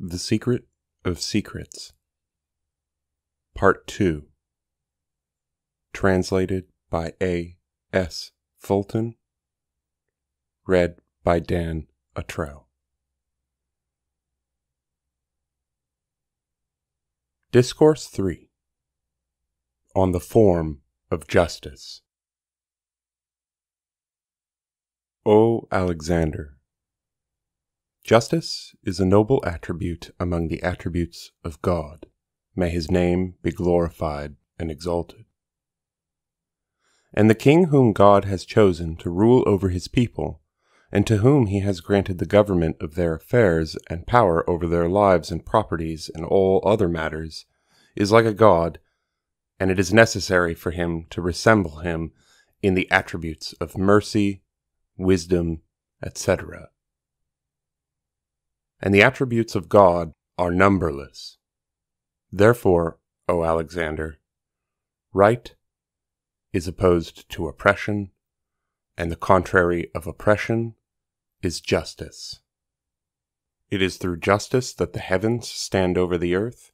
The Secret of Secrets, Part 2, translated by A.S. Fulton, read by Dan Attrell. Discourse 3, on the form of justice. O Alexander, justice is a noble attribute among the attributes of God. May his name be glorified and exalted. And the king whom God has chosen to rule over his people, and to whom he has granted the government of their affairs and power over their lives and properties and all other matters, is like a god, and it is necessary for him to resemble him in the attributes of mercy, wisdom, etc. And the attributes of God are numberless. Therefore, O Alexander, right is opposed to oppression, and the contrary of oppression is justice. It is through justice that the heavens stand over the earth,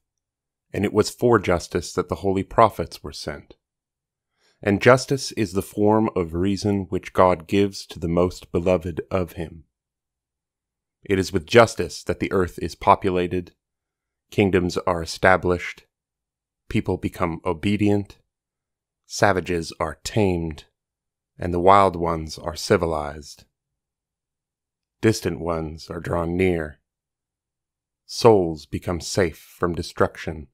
and it was for justice that the holy prophets were sent. And justice is the form of reason which God gives to the most beloved of him. It is with justice that the earth is populated, kingdoms are established, people become obedient, savages are tamed, and the wild ones are civilized. Distant ones are drawn near. Souls become safe from destruction,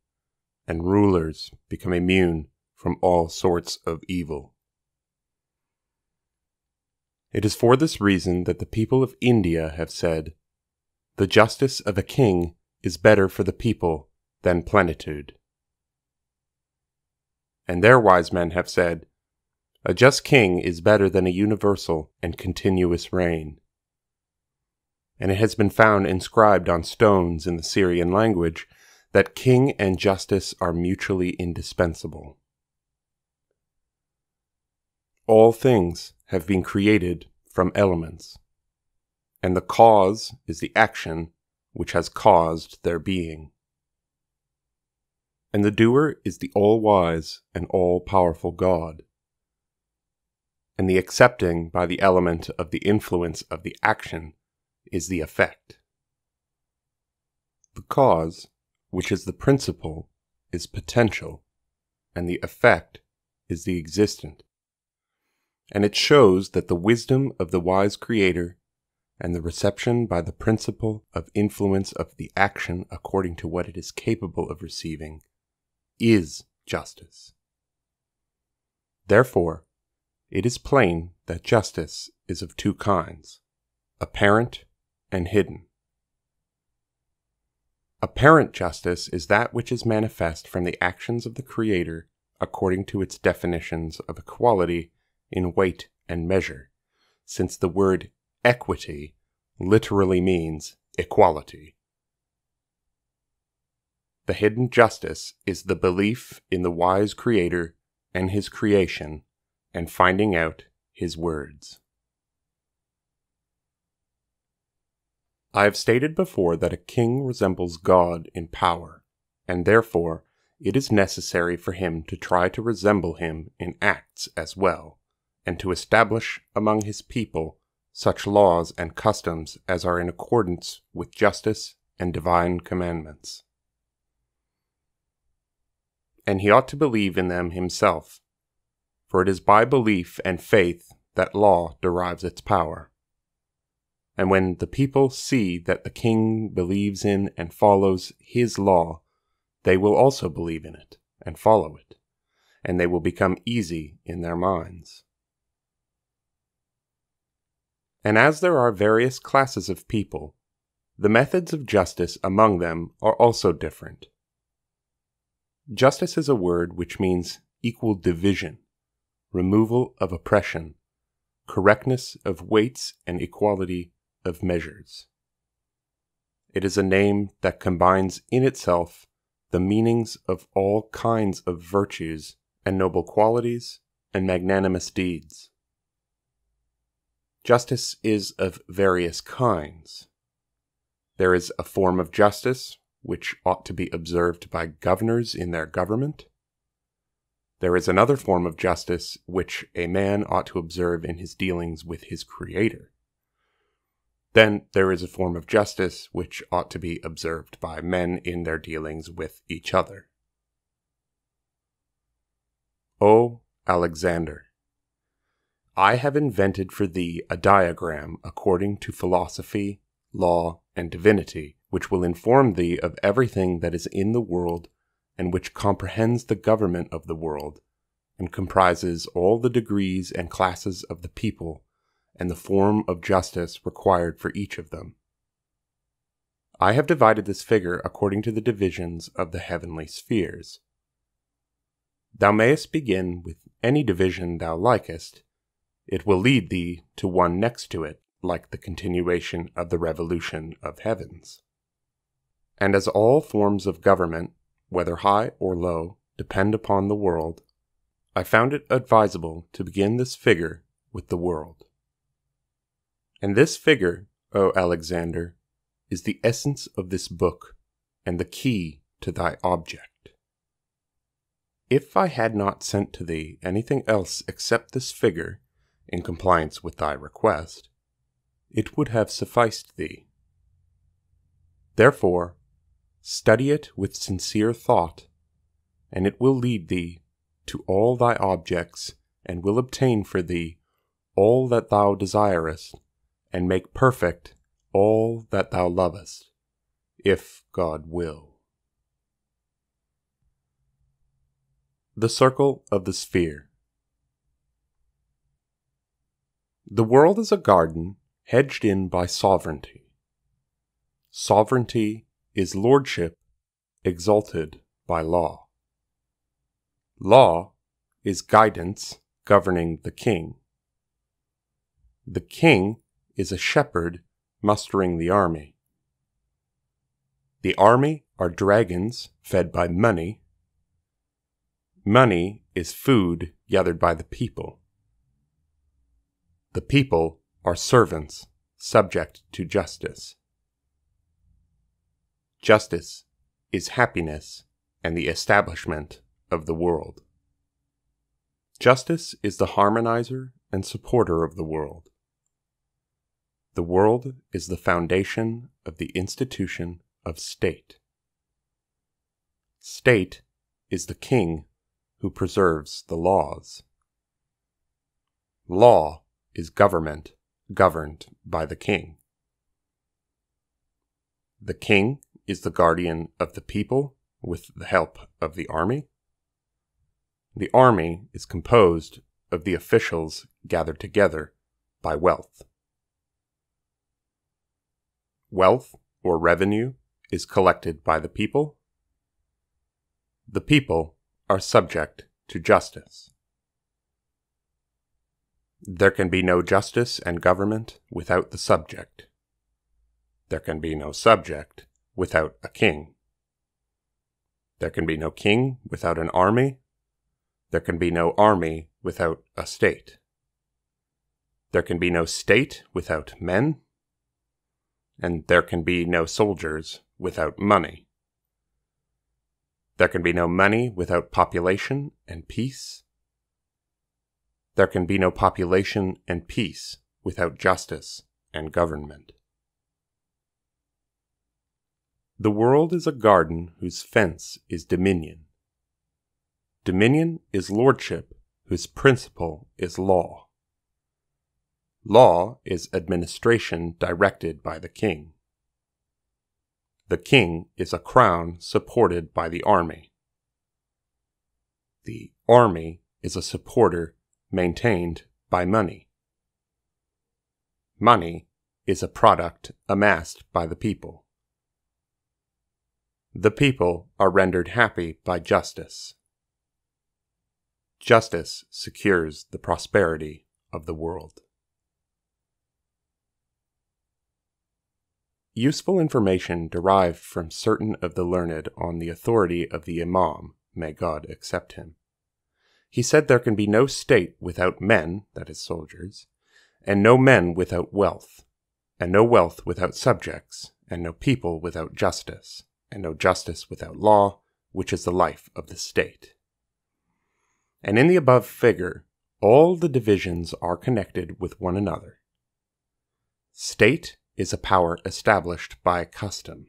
and rulers become immune from all sorts of evil. It is for this reason that the people of India have said, "The justice of a king is better for the people than plenitude." And their wise men have said, "A just king is better than a universal and continuous reign." And it has been found inscribed on stones in the Syrian language that king and justice are mutually indispensable. All things have been created from elements, and the cause is the action which has caused their being. And the doer is the all-wise and all-powerful God, and the accepting by the element of the influence of the action is the effect. The cause, which is the principle, is potential, and the effect is the existent. And it shows that the wisdom of the wise Creator and the reception by the principle of influence of the action according to what it is capable of receiving is justice. Therefore, it is plain that justice is of two kinds, apparent and hidden. Apparent justice is that which is manifest from the actions of the Creator according to its definitions of equality in weight and measure, since the word equity literally means equality. The hidden justice is the belief in the wise Creator and his creation, and finding out his words. I have stated before that a king resembles God in power, and therefore it is necessary for him to try to resemble him in acts as well, and to establish among his people such laws and customs as are in accordance with justice and divine commandments. And he ought to believe in them himself, for it is by belief and faith that law derives its power. And when the people see that the king believes in and follows his law, they will also believe in it and follow it, and they will become easy in their minds. And as there are various classes of people, the methods of justice among them are also different. Justice is a word which means equal division, removal of oppression, correctness of weights and equality of measures. It is a name that combines in itself the meanings of all kinds of virtues and noble qualities and magnanimous deeds. Justice is of various kinds. There is a form of justice which ought to be observed by governors in their government. There is another form of justice which a man ought to observe in his dealings with his Creator. Then there is a form of justice which ought to be observed by men in their dealings with each other. O Alexander, I have invented for thee a diagram according to philosophy, law, and divinity, which will inform thee of everything that is in the world, and which comprehends the government of the world, and comprises all the degrees and classes of the people, and the form of justice required for each of them. I have divided this figure according to the divisions of the heavenly spheres. Thou mayest begin with any division thou likest. It will lead thee to one next to it, like the continuation of the revolution of heavens. And as all forms of government, whether high or low, depend upon the world, I found it advisable to begin this figure with the world. And this figure, O Alexander, is the essence of this book, and the key to thy object. If I had not sent to thee anything else except this figure, in compliance with thy request, it would have sufficed thee. Therefore, study it with sincere thought, and it will lead thee to all thy objects, and will obtain for thee all that thou desirest, and make perfect all that thou lovest, if God will. The Circle of the Sphere. The world is a garden hedged in by sovereignty. Sovereignty is lordship exalted by law. Law is guidance governing the king. The king is a shepherd mustering the army. The army are dragons fed by money. Money is food gathered by the people. The people are servants subject to justice. Justice is happiness and the establishment of the world. Justice is the harmonizer and supporter of the world. The world is the foundation of the institution of state. State is the king who preserves the laws. Law is government governed by the king. The king is the guardian of the people with the help of the army. The army is composed of the officials gathered together by wealth. Wealth, or revenue, is collected by the people. The people are subject to justice. There can be no justice and government without the subject. There can be no subject without a king. There can be no king without an army. There can be no army without a state. There can be no state without men. And there can be no soldiers without money. There can be no money without population and peace. There can be no population and peace without justice and government. The world is a garden whose fence is dominion. Dominion is lordship whose principle is law. Law is administration directed by the king. The king is a crown supported by the army. The army is a supporter maintained by money. Money is a product amassed by the people. The people are rendered happy by justice. Justice secures the prosperity of the world. Useful information derived from certain of the learned on the authority of the Imam, may God accept him. He said there can be no state without men, that is soldiers, and no men without wealth, and no wealth without subjects, and no people without justice, and no justice without law, which is the life of the state. And in the above figure, all the divisions are connected with one another. State is a power established by custom.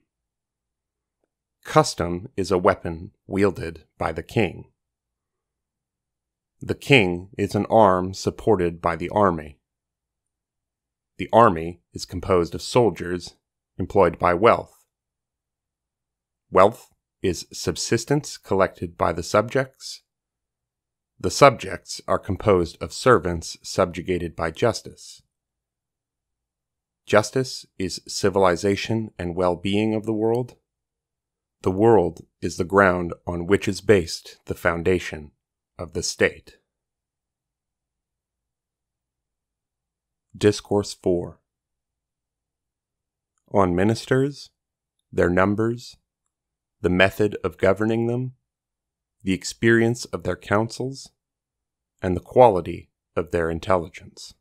Custom is a weapon wielded by the king. The king is an arm supported by the army. The army is composed of soldiers employed by wealth. Wealth is subsistence collected by the subjects. The subjects are composed of servants subjugated by justice. Justice is civilization and well-being of the world. The world is the ground on which is based the foundation of the state. Discourse 4. On ministers, their numbers, the method of governing them, the experience of their counsels, and the quality of their intelligence.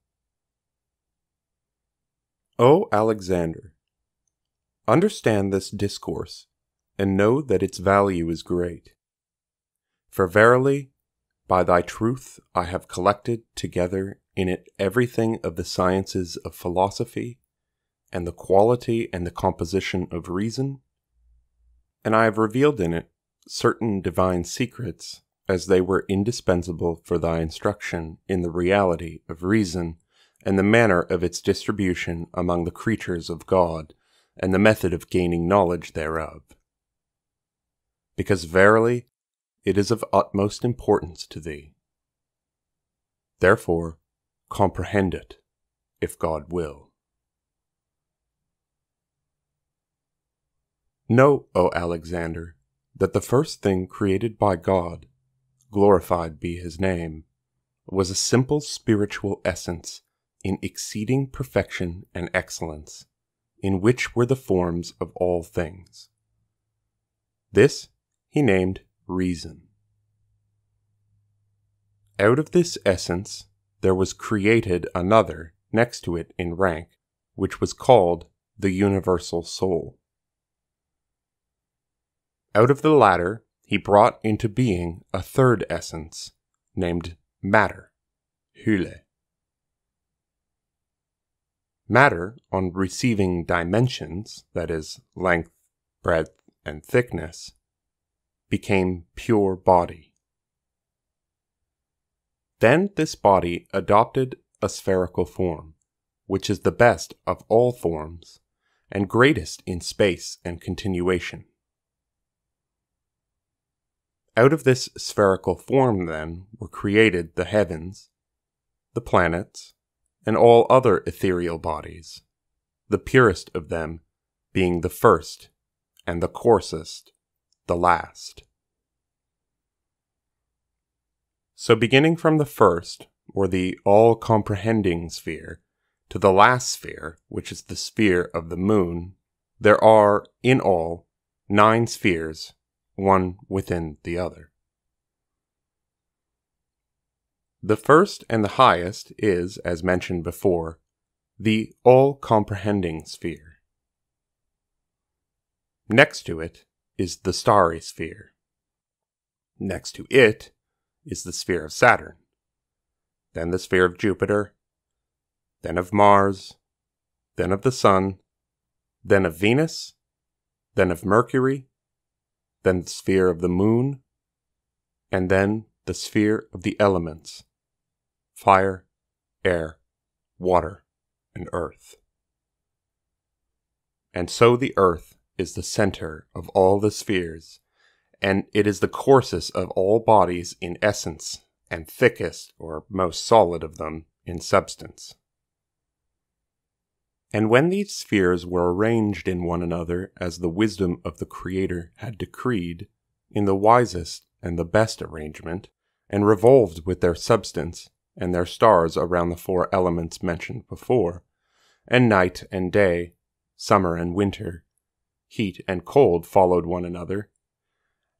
O Alexander, understand this discourse, and know that its value is great. For verily, by thy truth I have collected together in it everything of the sciences of philosophy, and the quality and the composition of reason, and I have revealed in it certain divine secrets, as they were indispensable for thy instruction in the reality of reason, and the manner of its distribution among the creatures of God, and the method of gaining knowledge thereof. Because verily, it is of utmost importance to thee. Therefore, comprehend it, if God will. Know, O Alexander, that the first thing created by God, glorified be his name, was a simple spiritual essence in exceeding perfection and excellence, in which were the forms of all things. This he named reason. Out of this essence there was created another next to it in rank, which was called the universal soul. Out of the latter he brought into being a third essence, named matter, hyle. Matter, on receiving dimensions, that is, length, breadth, and thickness, became pure body. Then this body adopted a spherical form, which is the best of all forms, and greatest in space and continuation. Out of this spherical form, then, were created the heavens, the planets, and all other ethereal bodies, the purest of them being the first, and the coarsest, the last. So beginning from the first, or the all-comprehending sphere, to the last sphere, which is the sphere of the moon, there are, in all, 9 spheres, one within the other. The first and the highest is, as mentioned before, the all-comprehending sphere. Next to it is the starry sphere. Next to it is the sphere of Saturn, then the sphere of Jupiter, then of Mars, then of the Sun, then of Venus, then of Mercury, then the sphere of the Moon, and then the sphere of the elements, fire, air, water, and earth. And so the earth is the center of all the spheres, and it is the coarsest of all bodies in essence, and thickest or most solid of them in substance. And when these spheres were arranged in one another as the wisdom of the Creator had decreed, in the wisest and the best arrangement, and revolved with their substance and their stars around the 4 elements mentioned before, and night and day, summer and winter, heat and cold followed one another,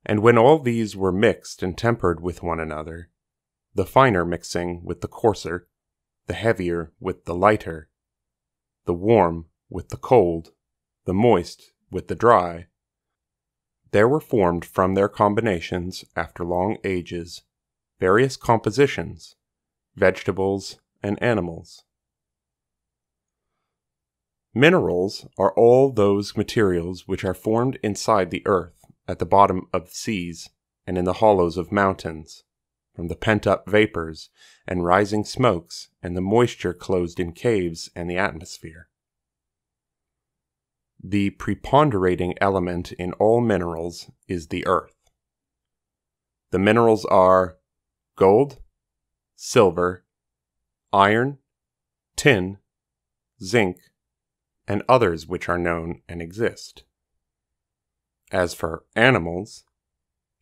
and when all these were mixed and tempered with one another, the finer mixing with the coarser, the heavier with the lighter, the warm with the cold, the moist with the dry, there were formed from their combinations, after long ages, various compositions, vegetables and animals. Minerals are all those materials which are formed inside the earth, at the bottom of seas, and in the hollows of mountains, from the pent-up vapors and rising smokes and the moisture closed in caves and the atmosphere. The preponderating element in all minerals is the earth. The minerals are gold, silver, iron, tin, zinc, and others which are known and exist. As for animals,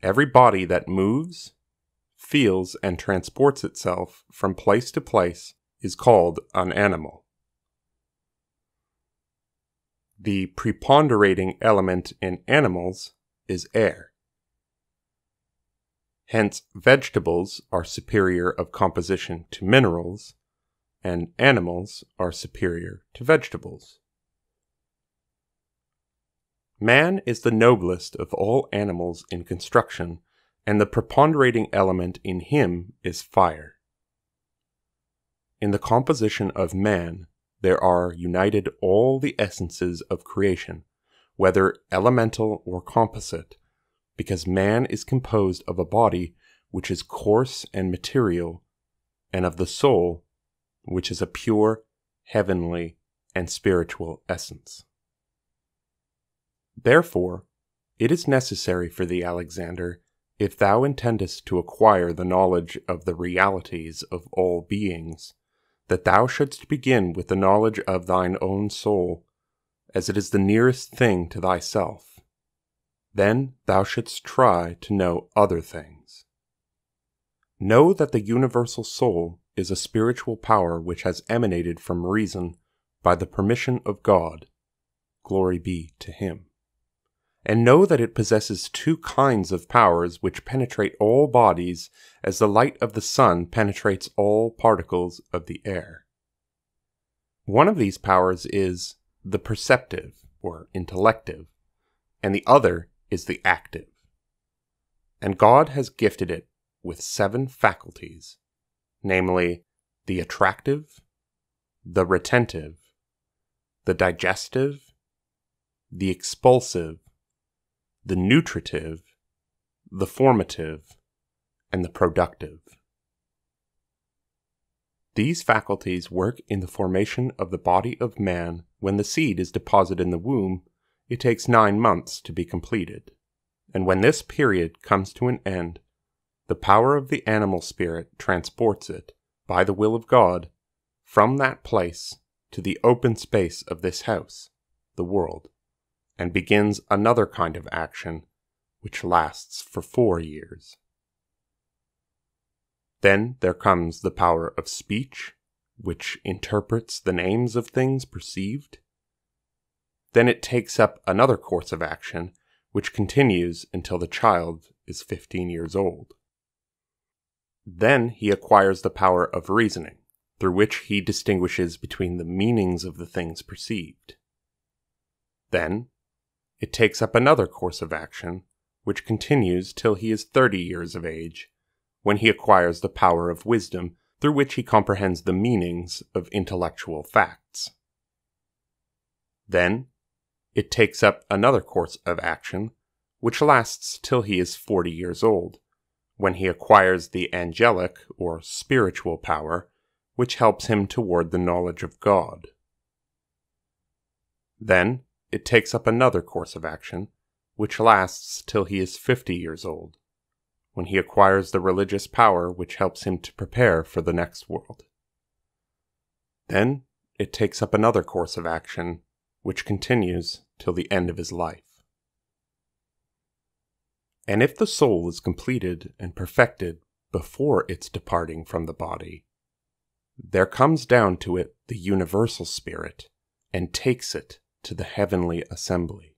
every body that moves, feels, and transports itself from place to place is called an animal. The preponderating element in animals is air. Hence, vegetables are superior of composition to minerals, and animals are superior to vegetables. Man is the noblest of all animals in construction, and the preponderating element in him is fire. In the composition of man, there are united all the essences of creation, whether elemental or composite, because man is composed of a body which is coarse and material, and of the soul, which is a pure, heavenly, and spiritual essence. Therefore, it is necessary for thee, Alexander, if thou intendest to acquire the knowledge of the realities of all beings, that thou shouldst begin with the knowledge of thine own soul, as it is the nearest thing to thyself. Then thou shouldst try to know other things. Know that the universal soul is a spiritual power which has emanated from reason by the permission of God. Glory be to him. And know that it possesses two kinds of powers which penetrate all bodies as the light of the sun penetrates all particles of the air. One of these powers is the perceptive, or intellective, and the other is the active. And God has gifted it with 7 faculties, namely the attractive, the retentive, the digestive, the expulsive, the nutritive, the formative, and the productive. These faculties work in the formation of the body of man. When the seed is deposited in the womb, it takes 9 months to be completed. And when this period comes to an end, the power of the animal spirit transports it, by the will of God, from that place to the open space of this house, the world, and begins another kind of action, which lasts for 4 years. Then there comes the power of speech, which interprets the names of things perceived. Then it takes up another course of action, which continues until the child is 15 years old. Then he acquires the power of reasoning, through which he distinguishes between the meanings of the things perceived. Then it takes up another course of action, which continues till he is 30 years of age, when he acquires the power of wisdom, through which he comprehends the meanings of intellectual facts. Then it takes up another course of action, which lasts till he is 40 years old, when he acquires the angelic or spiritual power, which helps him toward the knowledge of God. Then it takes up another course of action, which lasts till he is 50 years old, when he acquires the religious power which helps him to prepare for the next world. Then it takes up another course of action, which continues till the end of his life. And if the soul is completed and perfected before its departing from the body, there comes down to it the universal spirit, and takes it to the heavenly assembly.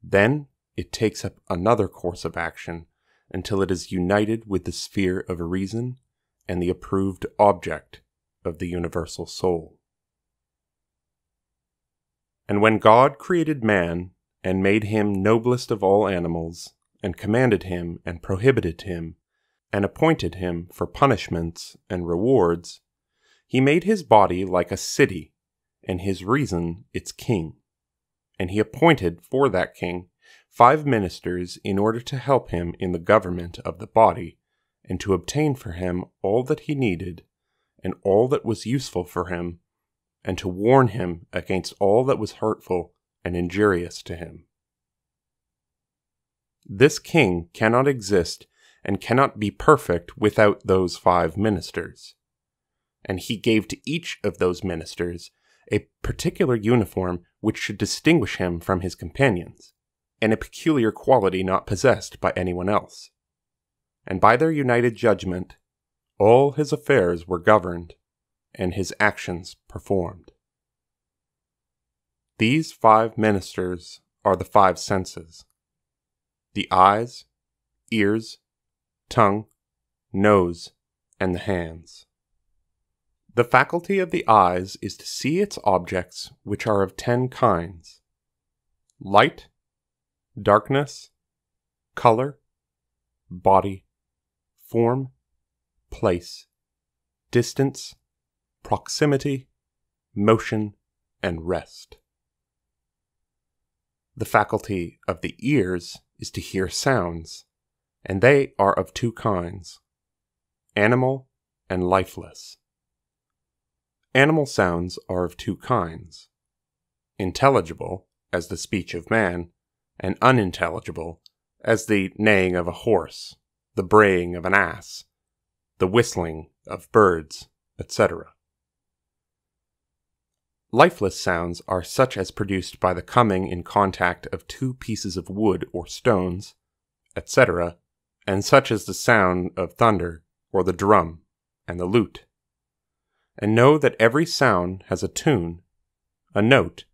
Then it takes up another course of action until it is united with the sphere of reason and the approved object of the universal soul. And when God created man, and made him noblest of all animals, and commanded him, and prohibited him, and appointed him for punishments and rewards, he made his body like a city, and his reason its king. And he appointed for that king 5 ministers in order to help him in the government of the body, and to obtain for him all that he needed, and all that was useful for him, and to warn him against all that was hurtful and injurious to him. This king cannot exist and cannot be perfect without those 5 ministers. And he gave to each of those ministers a particular uniform which should distinguish him from his companions, and a peculiar quality not possessed by anyone else. And by their united judgment, all his affairs were governed, and his actions performed. These 5 ministers are the 5 senses: the eyes, ears, tongue, nose, and the hands. The faculty of the eyes is to see its objects, which are of 10 kinds: light, darkness, color, body, form, place, distance, proximity, motion, and rest. The faculty of the ears is to hear sounds, and they are of 2 kinds: animal and lifeless. Animal sounds are of 2 kinds: intelligible, as the speech of man, and unintelligible, as the neighing of a horse, the braying of an ass, the whistling of birds, etc. Lifeless sounds are such as produced by the coming in contact of 2 pieces of wood or stones, etc., and such as the sound of thunder, or the drum, and the lute. And know that every sound has a tune, a note,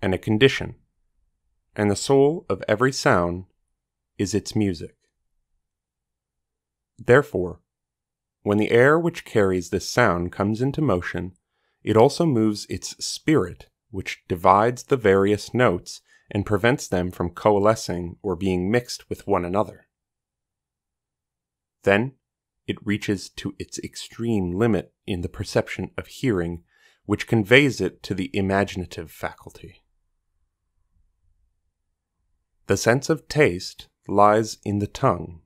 and a condition, and the soul of every sound is its music. Therefore, when the air which carries this sound comes into motion, it also moves its spirit, which divides the various notes and prevents them from coalescing or being mixed with one another. Then it reaches to its extreme limit in the perception of hearing, which conveys it to the imaginative faculty. The sense of taste lies in the tongue.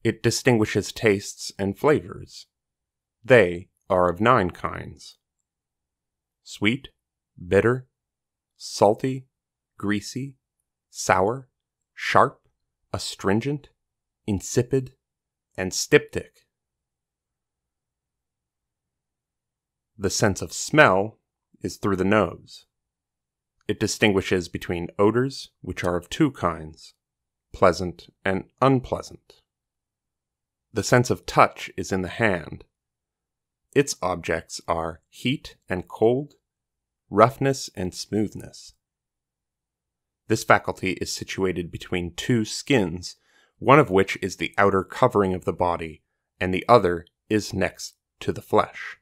It distinguishes tastes and flavors. They are of 9 kinds: sweet, bitter, salty, greasy, sour, sharp, astringent, insipid, and styptic. The sense of smell is through the nose. It distinguishes between odors, which are of 2 kinds: pleasant and unpleasant. The sense of touch is in the hand. Its objects are heat and cold, roughness and smoothness. This faculty is situated between 2 skins, one of which is the outer covering of the body, and the other is next to the flesh.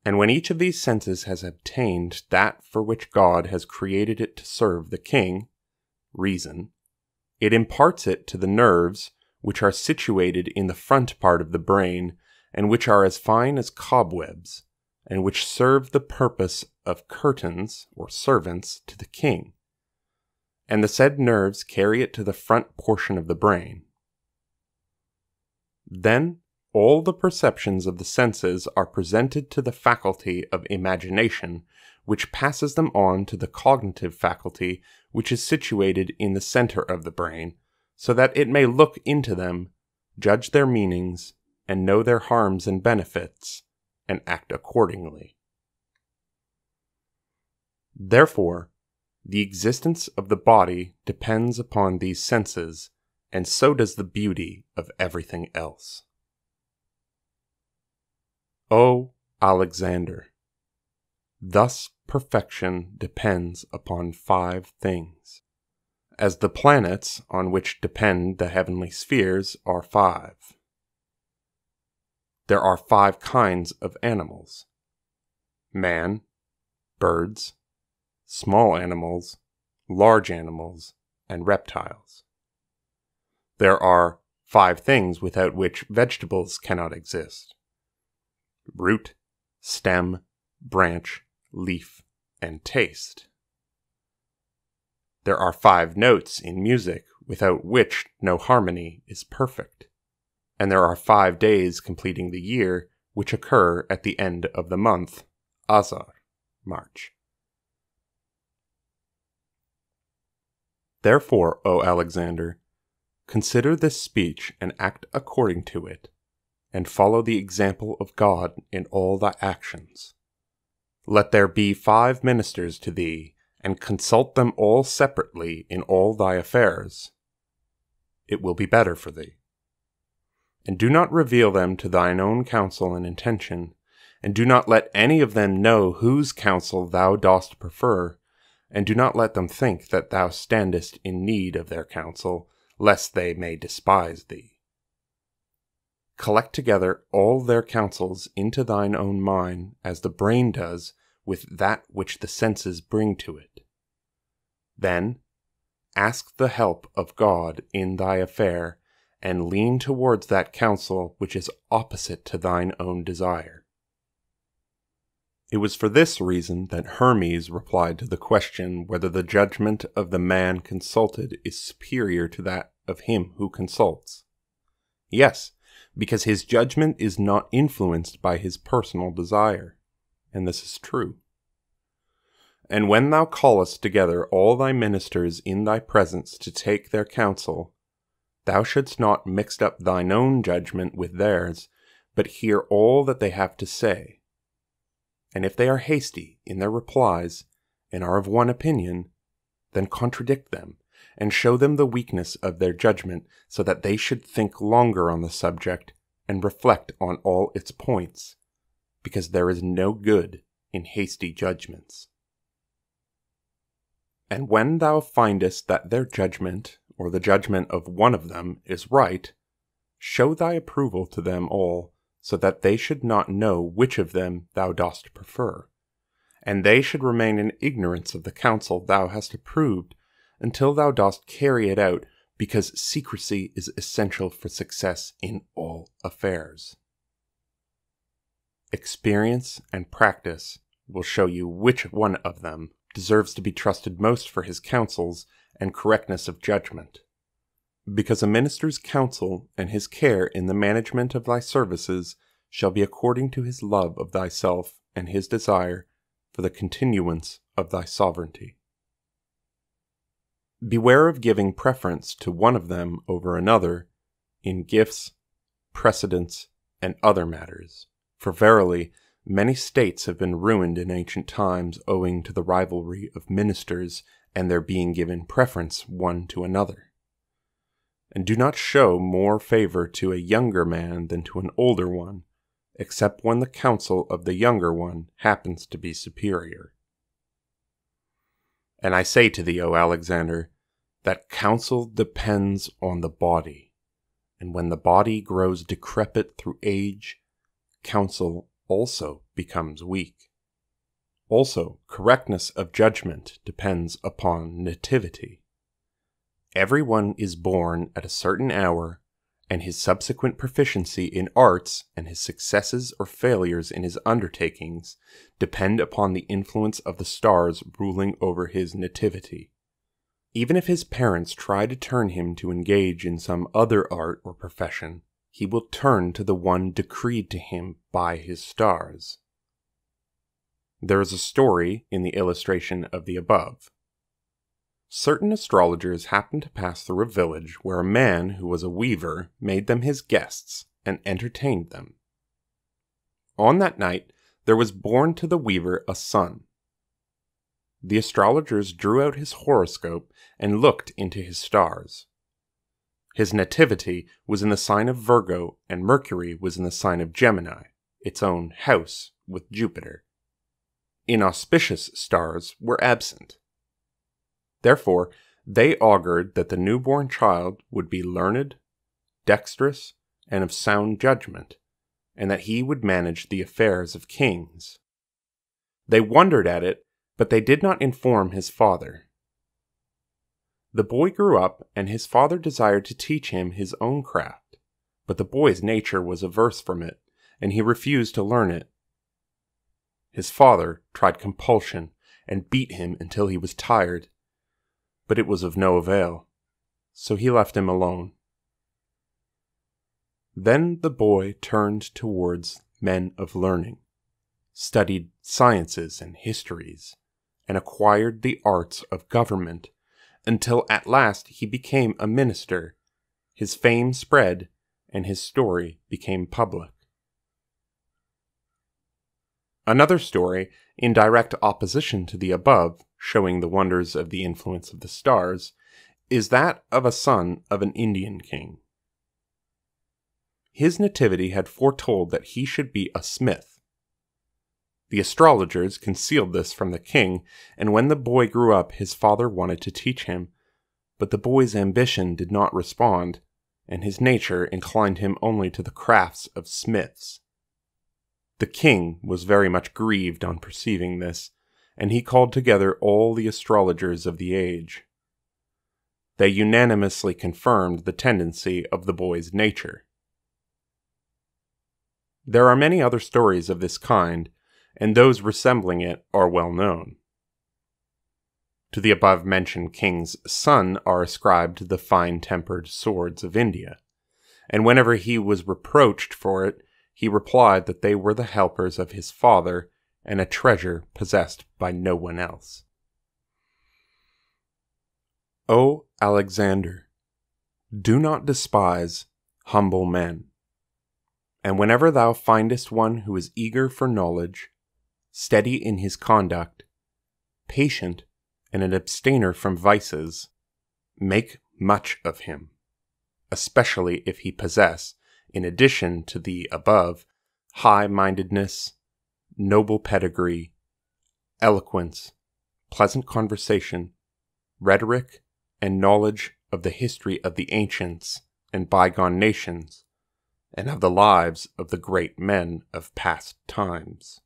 And when each of these senses has obtained that for which God has created it to serve the king, reason, it imparts it to the nerves, which are situated in the front part of the brain, and which are as fine as cobwebs, and which serve the purpose of curtains or servants to the king. And the said nerves carry it to the front portion of the brain. Then all the perceptions of the senses are presented to the faculty of imagination, which passes them on to the cognitive faculty, which is situated in the center of the brain, so that it may look into them, judge their meanings, and know their harms and benefits, and act accordingly. Therefore, the existence of the body depends upon these senses, and so does the beauty of everything else. O Alexander, thus perfection depends upon 5 things, as the planets on which depend the heavenly spheres are 5. There are 5 kinds of animals: man, birds, small animals, large animals, and reptiles. There are 5 things without which vegetables cannot exist: root, stem, branch, leaf, and taste. There are 5 notes in music without which no harmony is perfect. And there are 5 days completing the year which occur at the end of the month, al-Asrar, March. Therefore, O Alexander, consider this speech and act according to it, and follow the example of God in all thy actions. Let there be 5 ministers to thee, and consult them all separately in all thy affairs. It will be better for thee. And do not reveal them to thine own counsel and intention, and do not let any of them know whose counsel thou dost prefer, and do not let them think that thou standest in need of their counsel, lest they may despise thee. Collect together all their counsels into thine own mind, as the brain does with that which the senses bring to it. Then ask the help of God in thy affair, and lean towards that counsel which is opposite to thine own desire. It was for this reason that Hermes replied to the question whether the judgment of the man consulted is superior to that of him who consults. Yes, because his judgment is not influenced by his personal desire, and this is true. And when thou callest together all thy ministers in thy presence to take their counsel, thou shouldst not mix up thine own judgment with theirs, but hear all that they have to say. And if they are hasty in their replies, and are of one opinion, then contradict them, and show them the weakness of their judgment, so that they should think longer on the subject, and reflect on all its points, because there is no good in hasty judgments. And when thou findest that their judgment, or the judgment of one of them, is right, show thy approval to them all, so that they should not know which of them thou dost prefer, and they should remain in ignorance of the counsel thou hast approved, until thou dost carry it out, because secrecy is essential for success in all affairs. Experience and practice will show you which one of them deserves to be trusted most for his counsels and correctness of judgment. Because a minister's counsel and his care in the management of thy services shall be according to his love of thyself and his desire for the continuance of thy sovereignty. Beware of giving preference to one of them over another in gifts, precedence, and other matters, for verily many states have been ruined in ancient times owing to the rivalry of ministers and their being given preference one to another. And do not show more favor to a younger man than to an older one, except when the counsel of the younger one happens to be superior. And I say to thee, O Alexander, that counsel depends on the body, and when the body grows decrepit through age, counsel also becomes weak. Also, correctness of judgment depends upon nativity. Everyone is born at a certain hour, and his subsequent proficiency in arts and his successes or failures in his undertakings depend upon the influence of the stars ruling over his nativity. Even if his parents try to turn him to engage in some other art or profession, he will turn to the one decreed to him by his stars. There is a story in the illustration of the above. Certain astrologers happened to pass through a village where a man who was a weaver made them his guests and entertained them. On that night there was born to the weaver a son. The astrologers drew out his horoscope and looked into his stars. His nativity was in the sign of Virgo, and Mercury was in the sign of Gemini, its own house with Jupiter. Inauspicious stars were absent. Therefore, they augured that the newborn child would be learned, dexterous, and of sound judgment, and that he would manage the affairs of kings. They wondered at it But they did not inform his father. The boy grew up, and his father desired to teach him his own craft, but the boy's nature was averse from it, and he refused to learn it. His father tried compulsion and beat him until he was tired, but it was of no avail, so he left him alone. Then the boy turned towards men of learning, studied sciences and histories, and acquired the arts of government, until at last he became a minister. His fame spread, and his story became public. Another story, in direct opposition to the above, showing the wonders of the influence of the stars, is that of a son of an Indian king. His nativity had foretold that he should be a smith. The astrologers concealed this from the king, and when the boy grew up, his father wanted to teach him, but the boy's ambition did not respond, and his nature inclined him only to the crafts of smiths. The king was very much grieved on perceiving this, and he called together all the astrologers of the age. They unanimously confirmed the tendency of the boy's nature. There are many other stories of this kind, and those resembling it are well known. To the above-mentioned king's son are ascribed the fine-tempered swords of India, and whenever he was reproached for it, he replied that they were the helpers of his father and a treasure possessed by no one else. O Alexander, do not despise humble men, and whenever thou findest one who is eager for knowledge, steady in his conduct, patient, and an abstainer from vices, make much of him, especially if he possess, in addition to the above, high-mindedness, noble pedigree, eloquence, pleasant conversation, rhetoric, and knowledge of the history of the ancients and bygone nations, and of the lives of the great men of past times.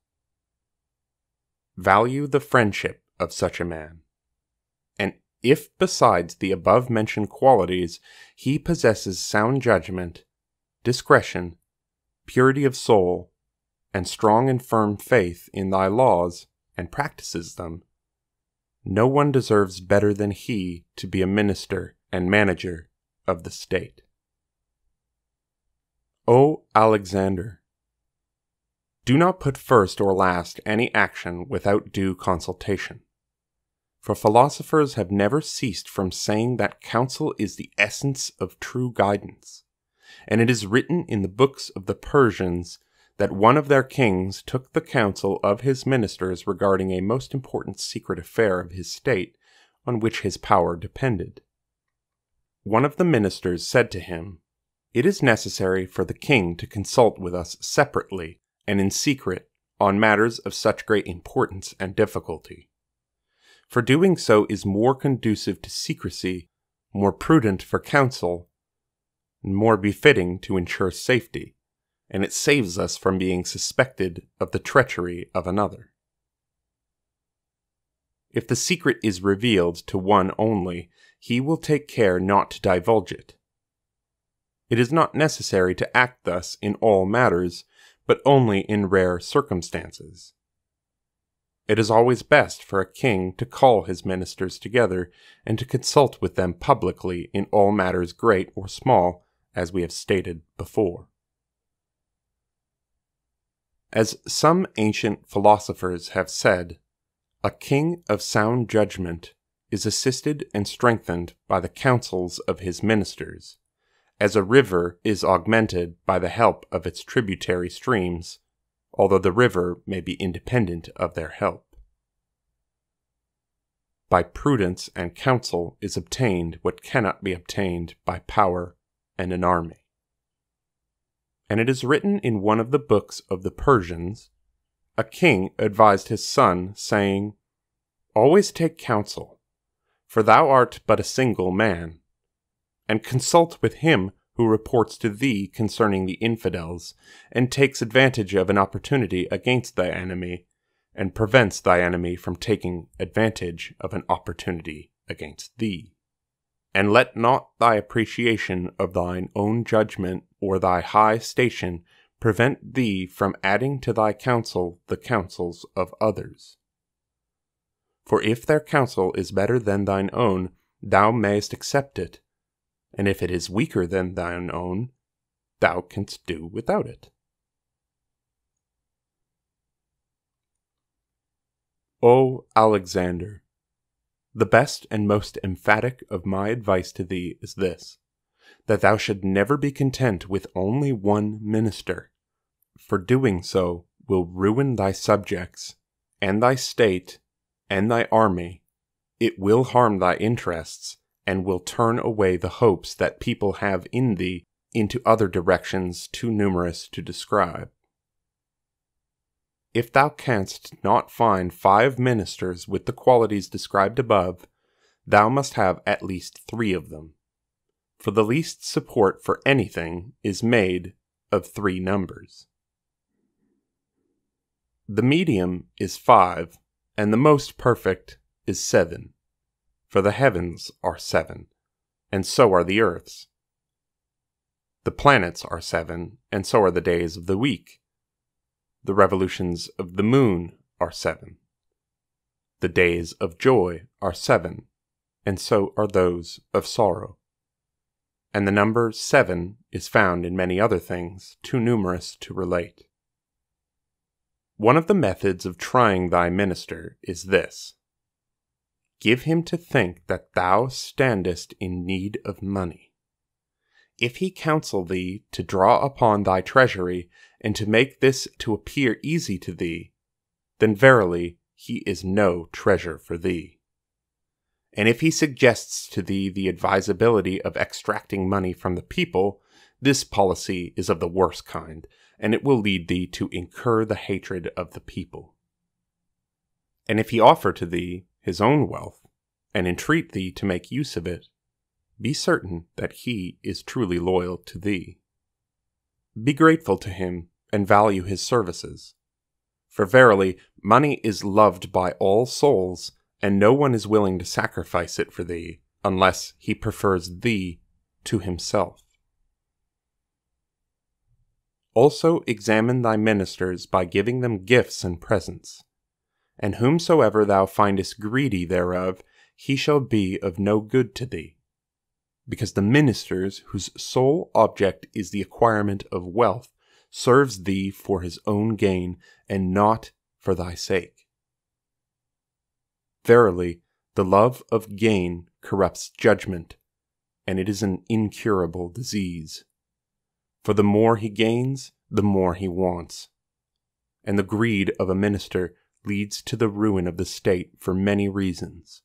Value the friendship of such a man, and if besides the above-mentioned qualities he possesses sound judgment, discretion, purity of soul, and strong and firm faith in thy laws, and practices them, no one deserves better than he to be a minister and manager of the state. O Alexander, do not put first or last any action without due consultation, for philosophers have never ceased from saying that counsel is the essence of true guidance. And it is written in the books of the Persians that one of their kings took the counsel of his ministers regarding a most important secret affair of his state on which his power depended. One of the ministers said to him, "It is necessary for the king to consult with us separately and in secret on matters of such great importance and difficulty. For doing so is more conducive to secrecy, more prudent for counsel, and more befitting to ensure safety, and it saves us from being suspected of the treachery of another. If the secret is revealed to one only, he will take care not to divulge it. It is not necessary to act thus in all matters, but only in rare circumstances. It is always best for a king to call his ministers together and to consult with them publicly in all matters great or small, as we have stated before. As some ancient philosophers have said, a king of sound judgment is assisted and strengthened by the counsels of his ministers, as a river is augmented by the help of its tributary streams, although the river may be independent of their help. By prudence and counsel is obtained what cannot be obtained by power and an army. And it is written in one of the books of the Persians, a king advised his son, saying, "Always take counsel, for thou art but a single man, and consult with him who reports to thee concerning the infidels, and takes advantage of an opportunity against thy enemy, and prevents thy enemy from taking advantage of an opportunity against thee. And let not thy appreciation of thine own judgment or thy high station prevent thee from adding to thy counsel the counsels of others. For if their counsel is better than thine own, thou mayest accept it, and if it is weaker than thine own, thou canst do without it. O Alexander, the best and most emphatic of my advice to thee is this, that thou should never be content with only one minister, for doing so will ruin thy subjects, and thy state, and thy army. It will harm thy interests, and will turn away the hopes that people have in thee into other directions too numerous to describe. If thou canst not find 5 ministers with the qualities described above, thou must have at least 3 of them. For the least support for anything is made of 3 numbers. The medium is 5, and the most perfect is 7. For the heavens are 7, and so are the earths. The planets are 7, and so are the days of the week. The revolutions of the moon are 7. The days of joy are 7, and so are those of sorrow. And the number 7 is found in many other things, too numerous to relate. One of the methods of trying thy minister is this. Give him to think that thou standest in need of money. If he counsel thee to draw upon thy treasury, and to make this to appear easy to thee, then verily he is no treasure for thee. And if he suggests to thee the advisability of extracting money from the people, this policy is of the worst kind, and it will lead thee to incur the hatred of the people. And if he offer to thee his own wealth, and entreat thee to make use of it, be certain that he is truly loyal to thee. Be grateful to him, and value his services. For verily, money is loved by all souls, and no one is willing to sacrifice it for thee, unless he prefers thee to himself. Also examine thy ministers by giving them gifts and presents. And whomsoever thou findest greedy thereof, he shall be of no good to thee. Because the ministers whose sole object is the acquirement of wealth serves thee for his own gain, and not for thy sake. Verily, the love of gain corrupts judgment, and it is an incurable disease. For the more he gains, the more he wants. And the greed of a minister leads to the ruin of the state for many reasons.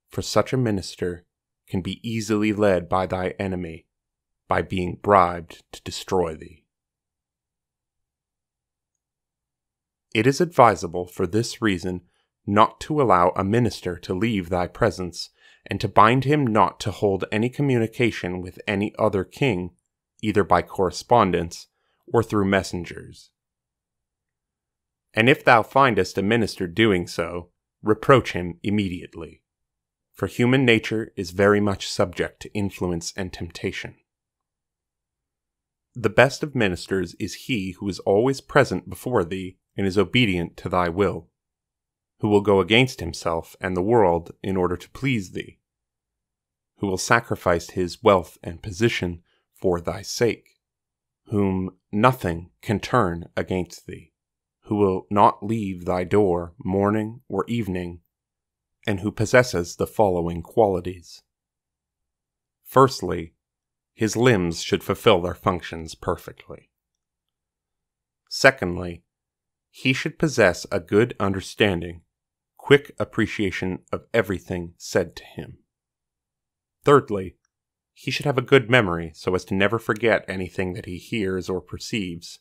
For such a minister can be easily led by thy enemy, by being bribed to destroy thee. It is advisable for this reason not to allow a minister to leave thy presence, and to bind him not to hold any communication with any other king, either by correspondence or through messengers. And if thou findest a minister doing so, reproach him immediately, for human nature is very much subject to influence and temptation. The best of ministers is he who is always present before thee and is obedient to thy will, who will go against himself and the world in order to please thee, who will sacrifice his wealth and position for thy sake, whom nothing can turn against thee, who will not leave thy door morning or evening, and who possesses the following qualities. Firstly, his limbs should fulfill their functions perfectly. Secondly, he should possess a good understanding, quick appreciation of everything said to him. Thirdly, he should have a good memory so as to never forget anything that he hears or perceives.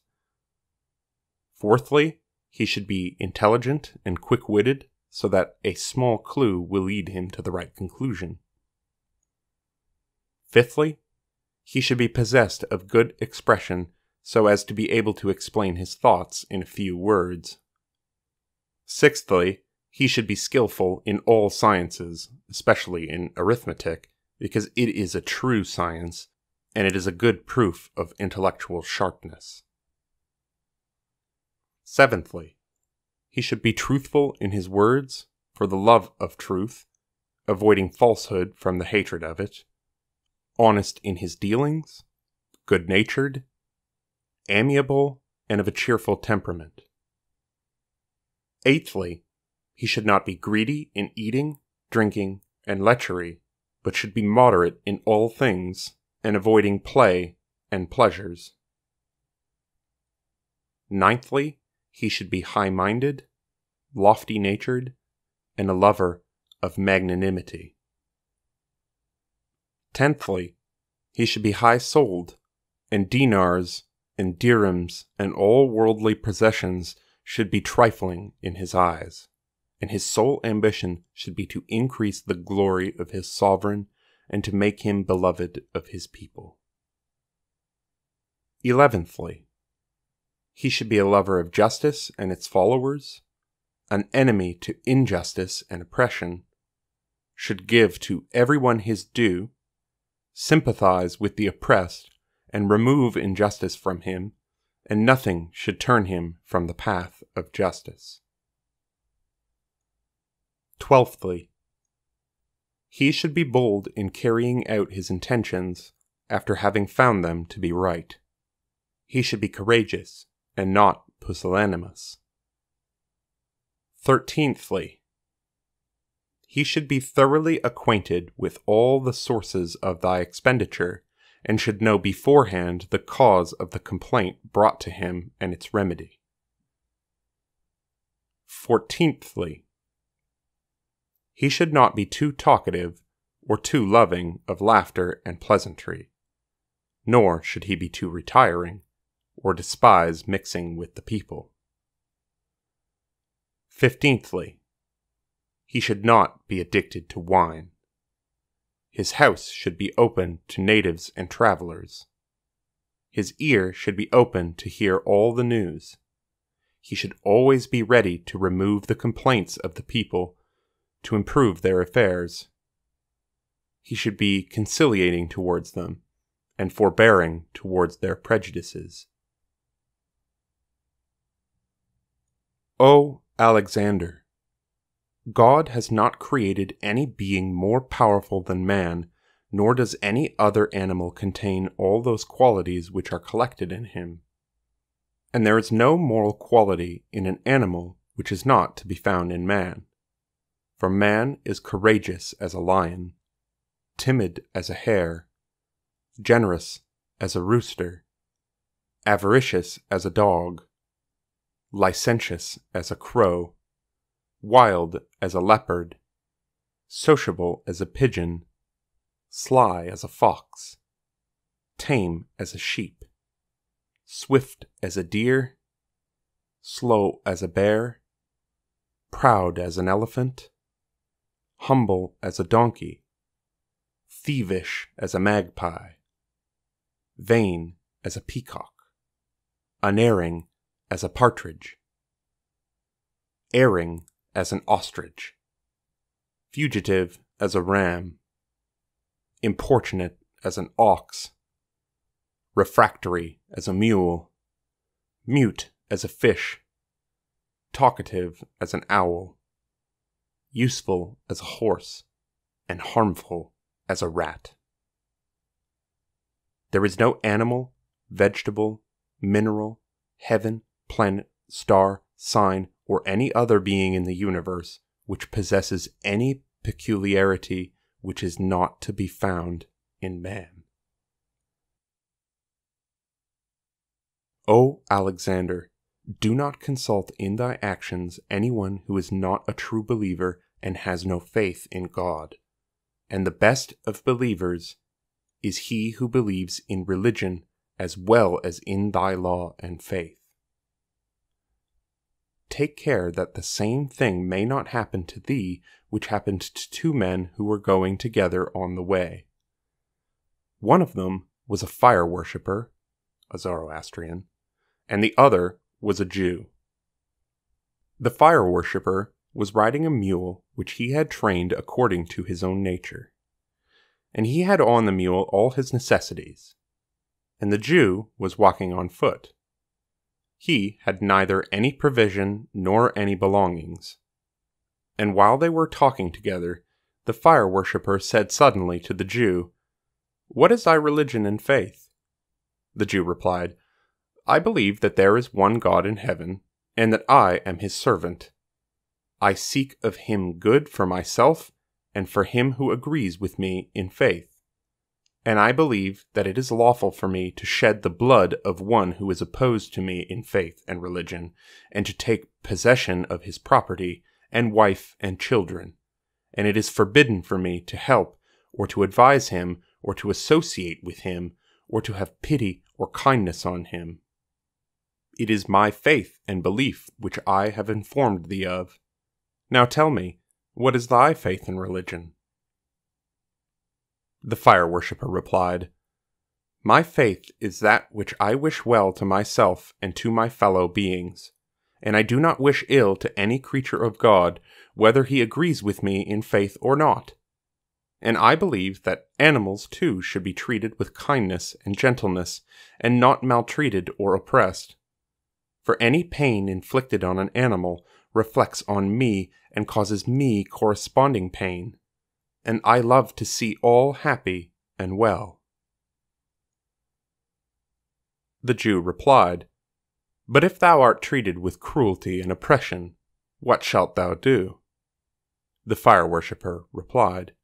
Fourthly, he should be intelligent and quick-witted so that a small clue will lead him to the right conclusion. Fifthly, he should be possessed of good expression so as to be able to explain his thoughts in a few words. Sixthly, he should be skillful in all sciences, especially in arithmetic, because it is a true science, and it is a good proof of intellectual sharpness. Seventhly, he should be truthful in his words, for the love of truth, avoiding falsehood from the hatred of it, honest in his dealings, good-natured, amiable, and of a cheerful temperament. Eighthly, he should not be greedy in eating, drinking, and lechery, but should be moderate in all things, and avoiding play and pleasures. Ninthly, he should be high-minded, lofty-natured, and a lover of magnanimity. Tenthly, he should be high-souled, and dinars and dirhams and all worldly possessions should be trifling in his eyes, and his sole ambition should be to increase the glory of his sovereign and to make him beloved of his people. 11thly, he should be a lover of justice and its followers, an enemy to injustice and oppression, should give to everyone his due, sympathize with the oppressed, and remove injustice from him, and nothing should turn him from the path of justice. 12thly, he should be bold in carrying out his intentions after having found them to be right. He should be courageous and not pusillanimous. 13thly, he should be thoroughly acquainted with all the sources of thy expenditure, and should know beforehand the cause of the complaint brought to him and its remedy. 14thly, he should not be too talkative or too loving of laughter and pleasantry, nor should he be too retiring, or despise mixing with the people. 15thly, he should not be addicted to wine. His house should be open to natives and travelers. His ear should be open to hear all the news. He should always be ready to remove the complaints of the people, to improve their affairs. He should be conciliating towards them, and forbearing towards their prejudices. O Alexander, God has not created any being more powerful than man, nor does any other animal contain all those qualities which are collected in him. And there is no moral quality in an animal which is not to be found in man. For man is courageous as a lion, timid as a hare, generous as a rooster, avaricious as a dog, licentious as a crow, wild as a leopard, sociable as a pigeon, sly as a fox, tame as a sheep, swift as a deer, slow as a bear, proud as an elephant, humble as a donkey, thievish as a magpie, vain as a peacock, unerring as a partridge, erring as an ostrich, fugitive as a ram, importunate as an ox, refractory as a mule, mute as a fish, talkative as an owl, useful as a horse, and harmful as a rat. There is no animal, vegetable, mineral, heaven, planet, star, sign, or any other being in the universe which possesses any peculiarity which is not to be found in man. O Alexander, do not consult in thy actions anyone who is not a true believer and has no faith in God. And the best of believers is he who believes in religion as well as in thy law and faith. Take care that the same thing may not happen to thee which happened to two men who were going together on the way. One of them was a fire worshipper, a Zoroastrian, and the other was a Jew. The fire worshipper was riding a mule which he had trained according to his own nature, and he had on the mule all his necessities, and the Jew was walking on foot. He had neither any provision nor any belongings. And while they were talking together, the fire worshipper said suddenly to the Jew, "What is thy religion and faith?" The Jew replied, "I believe that there is one God in heaven, and that I am his servant. I seek of him good for myself and for him who agrees with me in faith. And I believe that it is lawful for me to shed the blood of one who is opposed to me in faith and religion, and to take possession of his property, and wife and children. And it is forbidden for me to help, or to advise him, or to associate with him, or to have pity or kindness on him. It is my faith and belief which I have informed thee of. Now tell me, what is thy faith and religion?" The fire worshipper replied, "My faith is that which I wish well to myself and to my fellow beings, and I do not wish ill to any creature of God, whether he agrees with me in faith or not. And I believe that animals too should be treated with kindness and gentleness, and not maltreated or oppressed. For any pain inflicted on an animal reflects on me and causes me corresponding pain, and I love to see all happy and well." The Jew replied, "But if thou art treated with cruelty and oppression, what shalt thou do?" The fire worshipper replied,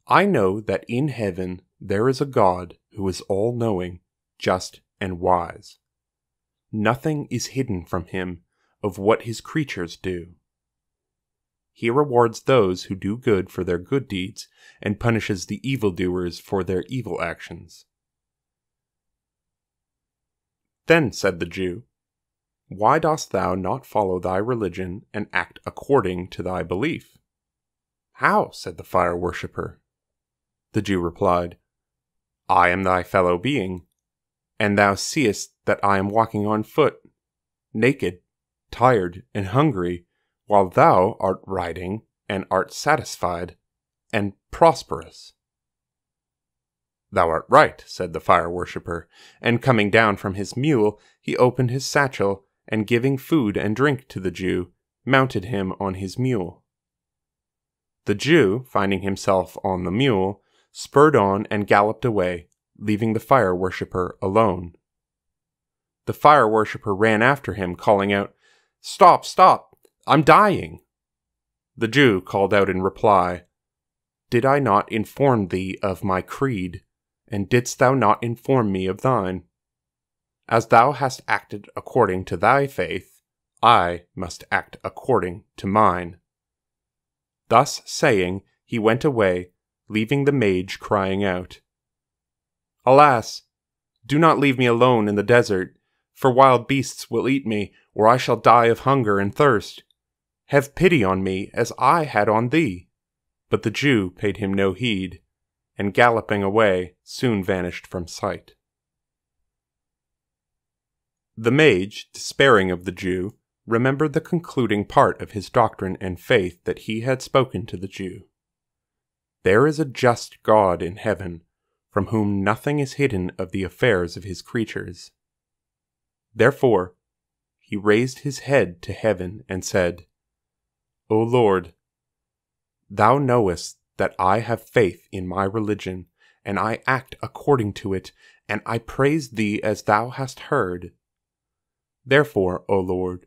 "I know that in heaven there is a God who is all-knowing, just, and wise. Nothing is hidden from him of what his creatures do. He rewards those who do good for their good deeds, and punishes the evildoers for their evil actions." Then said the Jew, "Why dost thou not follow thy religion and act according to thy belief?" "How?" said the fire worshipper. The Jew replied, "I am thy fellow being, and thou seest that I am walking on foot, naked, tired, and hungry, while thou art riding, and art satisfied, and prosperous." "Thou art right," said the fire worshipper, and coming down from his mule, he opened his satchel, and giving food and drink to the Jew, mounted him on his mule. The Jew, finding himself on the mule, spurred on and galloped away, leaving the fire worshipper alone. The fire worshipper ran after him, calling out, "Stop, stop! I'm dying!" The Jew called out in reply, "Did I not inform thee of my creed, and didst thou not inform me of thine? As thou hast acted according to thy faith, I must act according to mine." Thus saying, he went away, leaving the mage crying out, "Alas! Do not leave me alone in the desert, for wild beasts will eat me, or I shall die of hunger and thirst. Have pity on me as I had on thee." But the Jew paid him no heed, and galloping away soon vanished from sight. The mage, despairing of the Jew, remembered the concluding part of his doctrine and faith that he had spoken to the Jew. There is a just God in heaven, from whom nothing is hidden of the affairs of his creatures. Therefore, he raised his head to heaven and said, "O Lord, thou knowest that I have faith in my religion, and I act according to it, and I praise thee as thou hast heard. Therefore, O Lord,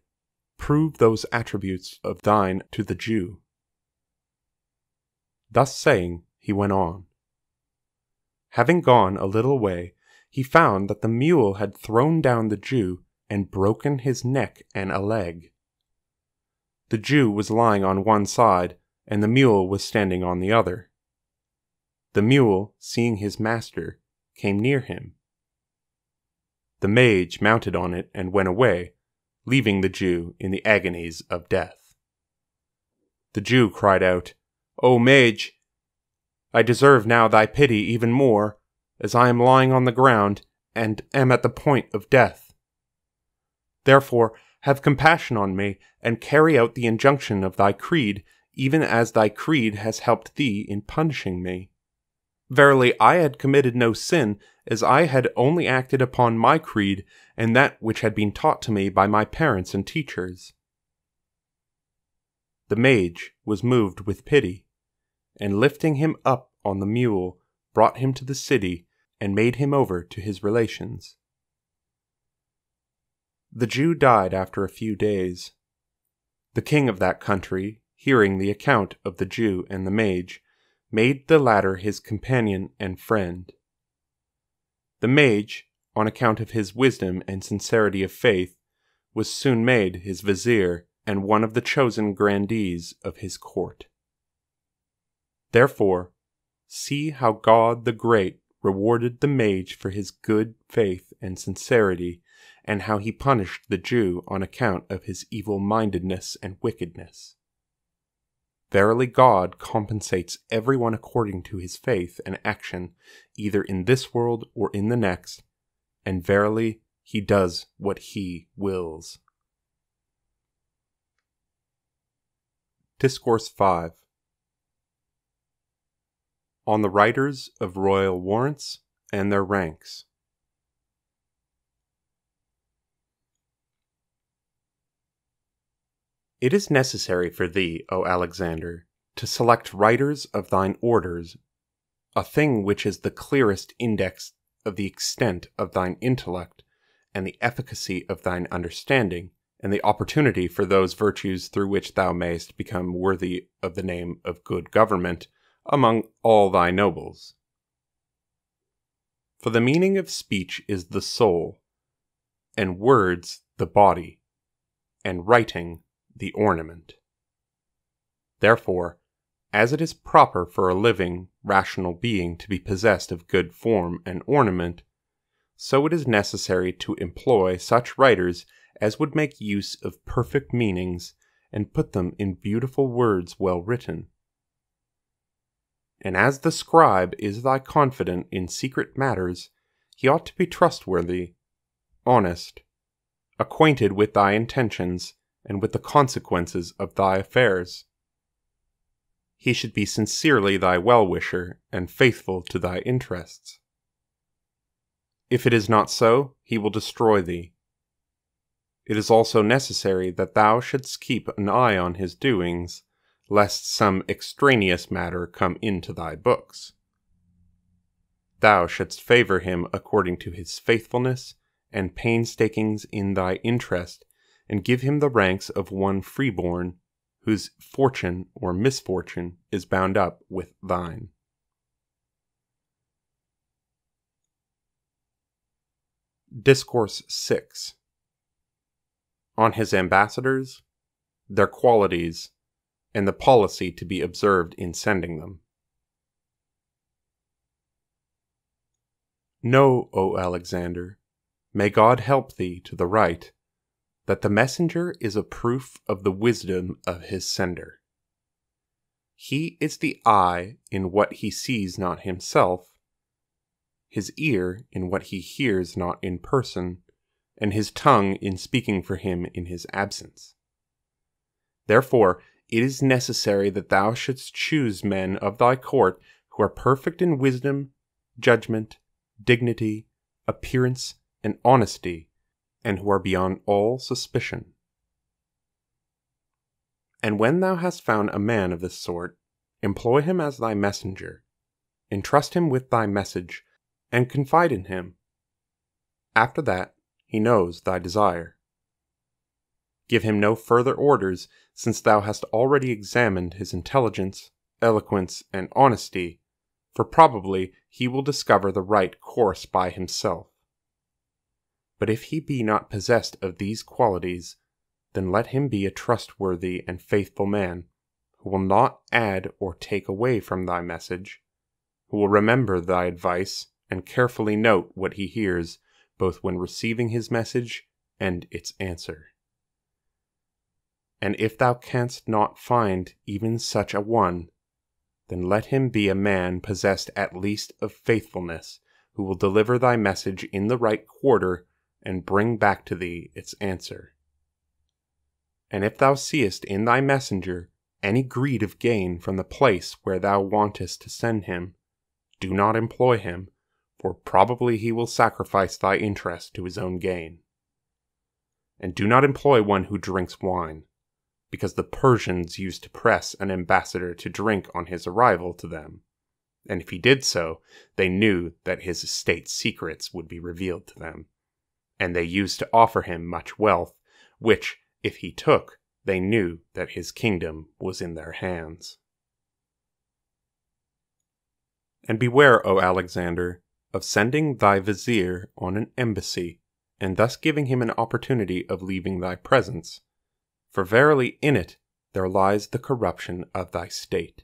prove those attributes of thine to the Jew." Thus saying, he went on. Having gone a little way, he found that the mule had thrown down the Jew and broken his neck and a leg. The Jew was lying on one side, and the mule was standing on the other. The mule, seeing his master, came near him. The mage mounted on it and went away, leaving the Jew in the agonies of death. The Jew cried out, "O mage, I deserve now thy pity even more, as I am lying on the ground, and am at the point of death. Therefore, have compassion on me, and carry out the injunction of thy creed, even as thy creed has helped thee in punishing me. Verily, I had committed no sin, as I had only acted upon my creed, and that which had been taught to me by my parents and teachers. The mage was moved with pity, and lifting him up on the mule, brought him to the city, and made him over to his relations. The Jew died after a few days. The king of that country, hearing the account of the Jew and the mage, made the latter his companion and friend. The mage, on account of his wisdom and sincerity of faith, was soon made his vizier and one of the chosen grandees of his court. Therefore, see how God the Great rewarded the mage for his good faith and sincerity, and how he punished the Jew on account of his evil-mindedness and wickedness. Verily God compensates everyone according to his faith and action, either in this world or in the next, and verily he does what he wills. Discourse 5. On the writers of royal warrants and their ranks. It is necessary for thee, O Alexander, to select writers of thine orders, a thing which is the clearest index of the extent of thine intellect, and the efficacy of thine understanding, and the opportunity for those virtues through which thou mayest become worthy of the name of good government among all thy nobles. For the meaning of speech is the soul, and words the body, and writing the ornament. Therefore, as it is proper for a living, rational being to be possessed of good form and ornament, so it is necessary to employ such writers as would make use of perfect meanings, and put them in beautiful words well written. And as the scribe is thy confidant in secret matters, he ought to be trustworthy, honest, acquainted with thy intentions, and with the consequences of thy affairs. He should be sincerely thy well-wisher, and faithful to thy interests. If it is not so, he will destroy thee. It is also necessary that thou shouldst keep an eye on his doings, lest some extraneous matter come into thy books. Thou shouldst favor him according to his faithfulness and painstakings in thy interest, and give him the ranks of one freeborn, whose fortune or misfortune is bound up with thine. Discourse 6. On his ambassadors, their qualities, and the policy to be observed in sending them. Know, O Alexander, may God help thee to the right, that the messenger is a proof of the wisdom of his sender. He is the eye in what he sees not himself, his ear in what he hears not in person, and his tongue in speaking for him in his absence. Therefore, it is necessary that thou shouldst choose men of thy court who are perfect in wisdom, judgment, dignity, appearance, and honesty, and who are beyond all suspicion. And when thou hast found a man of this sort, employ him as thy messenger, entrust him with thy message, and confide in him. After that, he knows thy desire. Give him no further orders, since thou hast already examined his intelligence, eloquence, and honesty, for probably he will discover the right course by himself. But if he be not possessed of these qualities, then let him be a trustworthy and faithful man, who will not add or take away from thy message, who will remember thy advice and carefully note what he hears, both when receiving his message and its answer. And if thou canst not find even such a one, then let him be a man possessed at least of faithfulness, who will deliver thy message in the right quarter, and bring back to thee its answer. And if thou seest in thy messenger any greed of gain from the place where thou wantest to send him, do not employ him, for probably he will sacrifice thy interest to his own gain. And do not employ one who drinks wine, because the Persians used to press an ambassador to drink on his arrival to them, and if he did so, they knew that his state secrets would be revealed to them, and they used to offer him much wealth, which, if he took, they knew that his kingdom was in their hands. And beware, O Alexander, of sending thy vizier on an embassy, and thus giving him an opportunity of leaving thy presence, for verily in it there lies the corruption of thy state.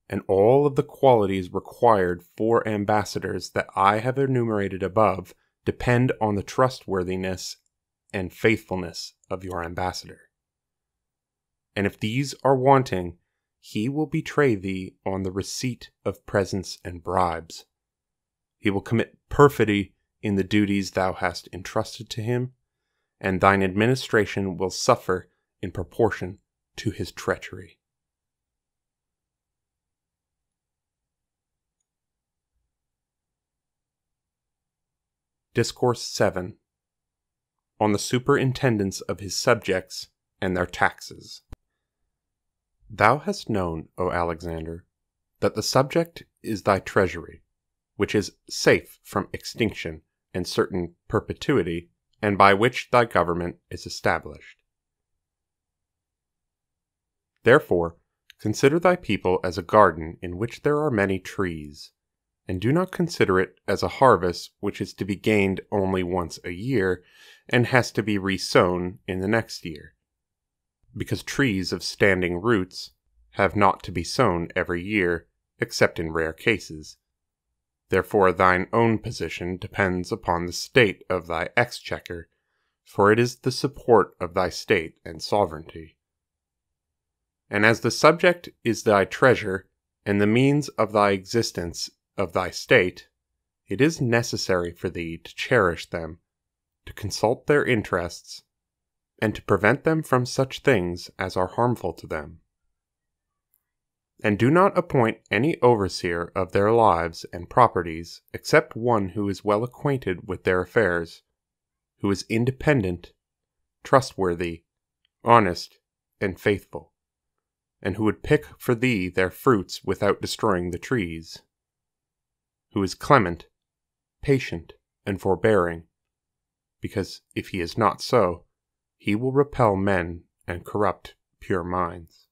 And all of the qualities required for ambassadors that I have enumerated above depend on the trustworthiness and faithfulness of your ambassador. And if these are wanting, he will betray thee on the receipt of presents and bribes. He will commit perfidy in the duties thou hast entrusted to him, and thine administration will suffer in proportion to his treachery. Discourse 7. On the superintendence of his subjects and their taxes. Thou hast known, O Alexander, that the subject is thy treasury, which is safe from extinction and certain perpetuity, and by which thy government is established. Therefore, consider thy people as a garden in which there are many trees, and do not consider it as a harvest which is to be gained only once a year, and has to be resown in the next year. Because trees of standing roots have not to be sown every year, except in rare cases. Therefore thine own position depends upon the state of thy exchequer, for it is the support of thy state and sovereignty. And as the subject is thy treasure, and the means of thy existence of thy state, it is necessary for thee to cherish them, to consult their interests, and to prevent them from such things as are harmful to them. And do not appoint any overseer of their lives and properties except one who is well acquainted with their affairs, who is independent, trustworthy, honest, and faithful, and who would pick for thee their fruits without destroying the trees, who is clement, patient, and forbearing, because if he is not so, he will repel men and corrupt pure minds.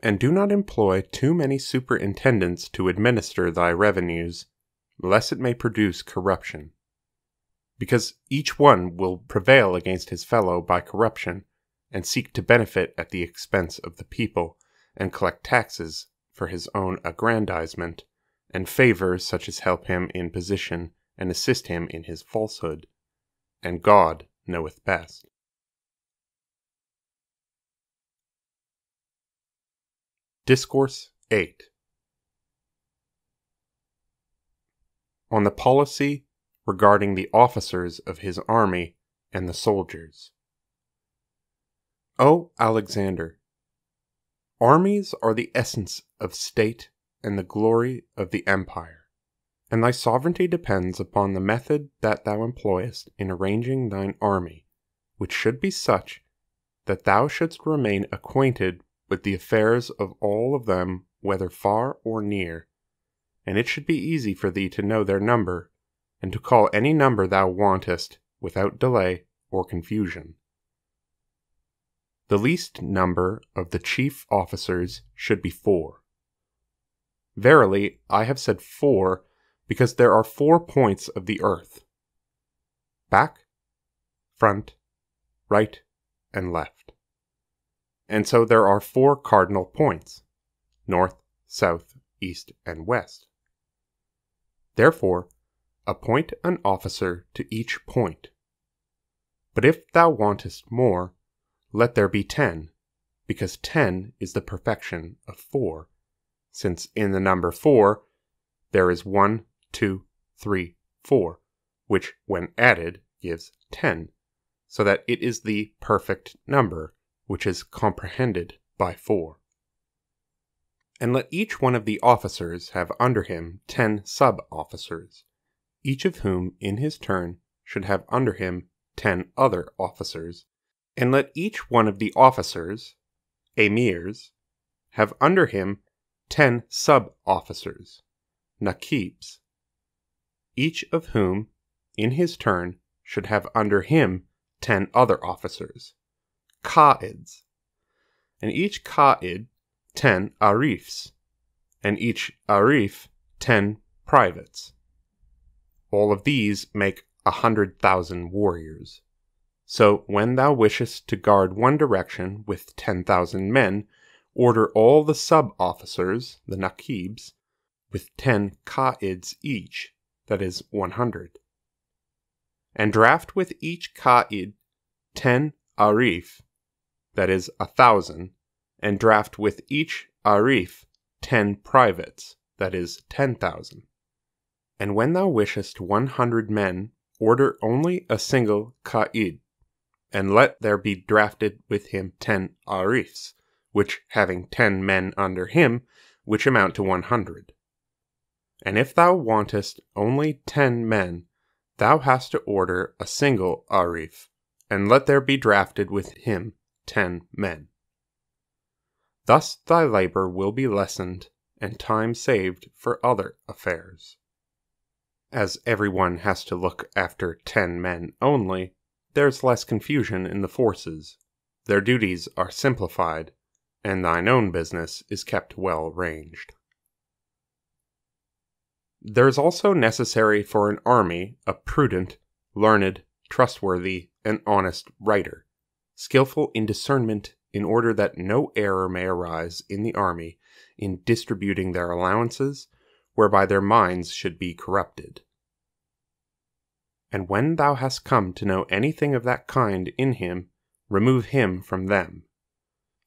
And do not employ too many superintendents to administer thy revenues, lest it may produce corruption. Because each one will prevail against his fellow by corruption, and seek to benefit at the expense of the people, and collect taxes for his own aggrandizement, and favors such as help him in position and assist him in his falsehood. And God knoweth best. Discourse 8. On the policy regarding the officers of his army and the soldiers. O Alexander, armies are the essence of state and the glory of the empire, and thy sovereignty depends upon the method that thou employest in arranging thine army, which should be such that thou shouldst remain acquainted with the affairs of all of them, whether far or near, and it should be easy for thee to know their number, and to call any number thou wantest without delay or confusion. The least number of the chief officers should be 4. Verily, I have said 4, because there are 4 points of the earth: back, front, right, and left. And so there are 4 cardinal points: north, south, east, and west. Therefore, appoint an officer to each point. But if thou wantest more, let there be 10, because 10 is the perfection of 4, since in the number 4 there is 1, 2, 3, 4, which when added gives 10, so that it is the perfect number, which is comprehended by 4. And let each one of the officers have under him 10 sub-officers, each of whom in his turn should have under him 10 other officers, and let each one of the officers, emirs, have under him 10 sub-officers, nakibs, each of whom in his turn should have under him 10 other officers, qa'ids, and each qa'id 10 arifs, and each arif 10 privates. All of these make 100,000 warriors. So when thou wishest to guard one direction with 10,000 men, order all the sub-officers, the nakibs, with 10 qa'ids each, that is 100. And draft with each qa'id 10 arif, that is 1,000, and draft with each arif 10 privates, that is 10,000. And when thou wishest 100 men, order only a single qa'id, and let there be drafted with him 10 arifs, which having 10 men under him, which amount to 100. And if thou wantest only 10 men, thou hast to order a single arif, and let there be drafted with him 10 men. Thus thy labor will be lessened, and time saved for other affairs. As everyone has to look after 10 men only, there's less confusion in the forces, their duties are simplified, and thine own business is kept well ranged. There is also necessary for an army a prudent, learned, trustworthy, and honest writer, skillful in discernment, in order that no error may arise in the army in distributing their allowances, whereby their minds should be corrupted. And when thou hast come to know anything of that kind in him, remove him from them.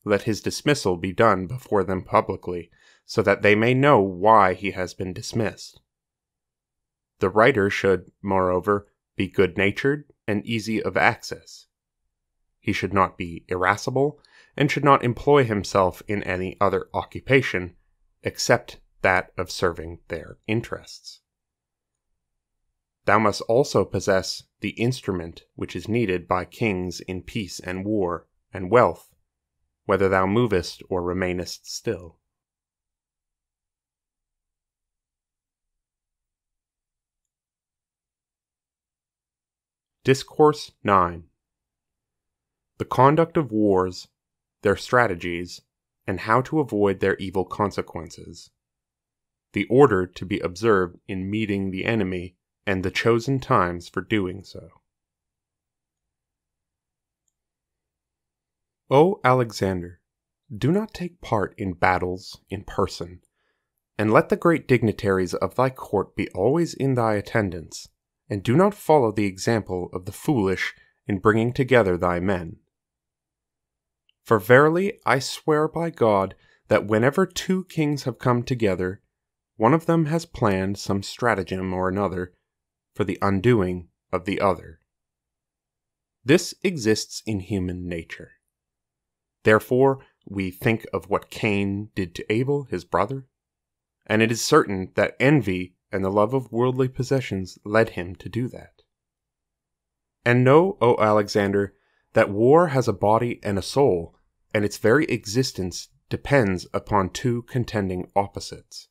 Let his dismissal be done before them publicly, so that they may know why he has been dismissed. The writer should, moreover, be good-natured and easy of access. He should not be irascible, and should not employ himself in any other occupation, except that of serving their interests. Thou must also possess the instrument which is needed by kings in peace and war, and wealth, whether thou movest or remainest still. Discourse 9. The conduct of wars, their strategies, and how to avoid their evil consequences. The order to be observed in meeting the enemy, and the chosen times for doing so. O Alexander, do not take part in battles in person, and let the great dignitaries of thy court be always in thy attendance, and do not follow the example of the foolish in bringing together thy men. For verily I swear by God that whenever 2 kings have come together, one of them has planned some stratagem or another for the undoing of the other. This exists in human nature. Therefore, we think of what Cain did to Abel, his brother, and it is certain that envy and the love of worldly possessions led him to do that. And know, O Alexander, that war has a body and a soul, and its very existence depends upon 2 contending opposites.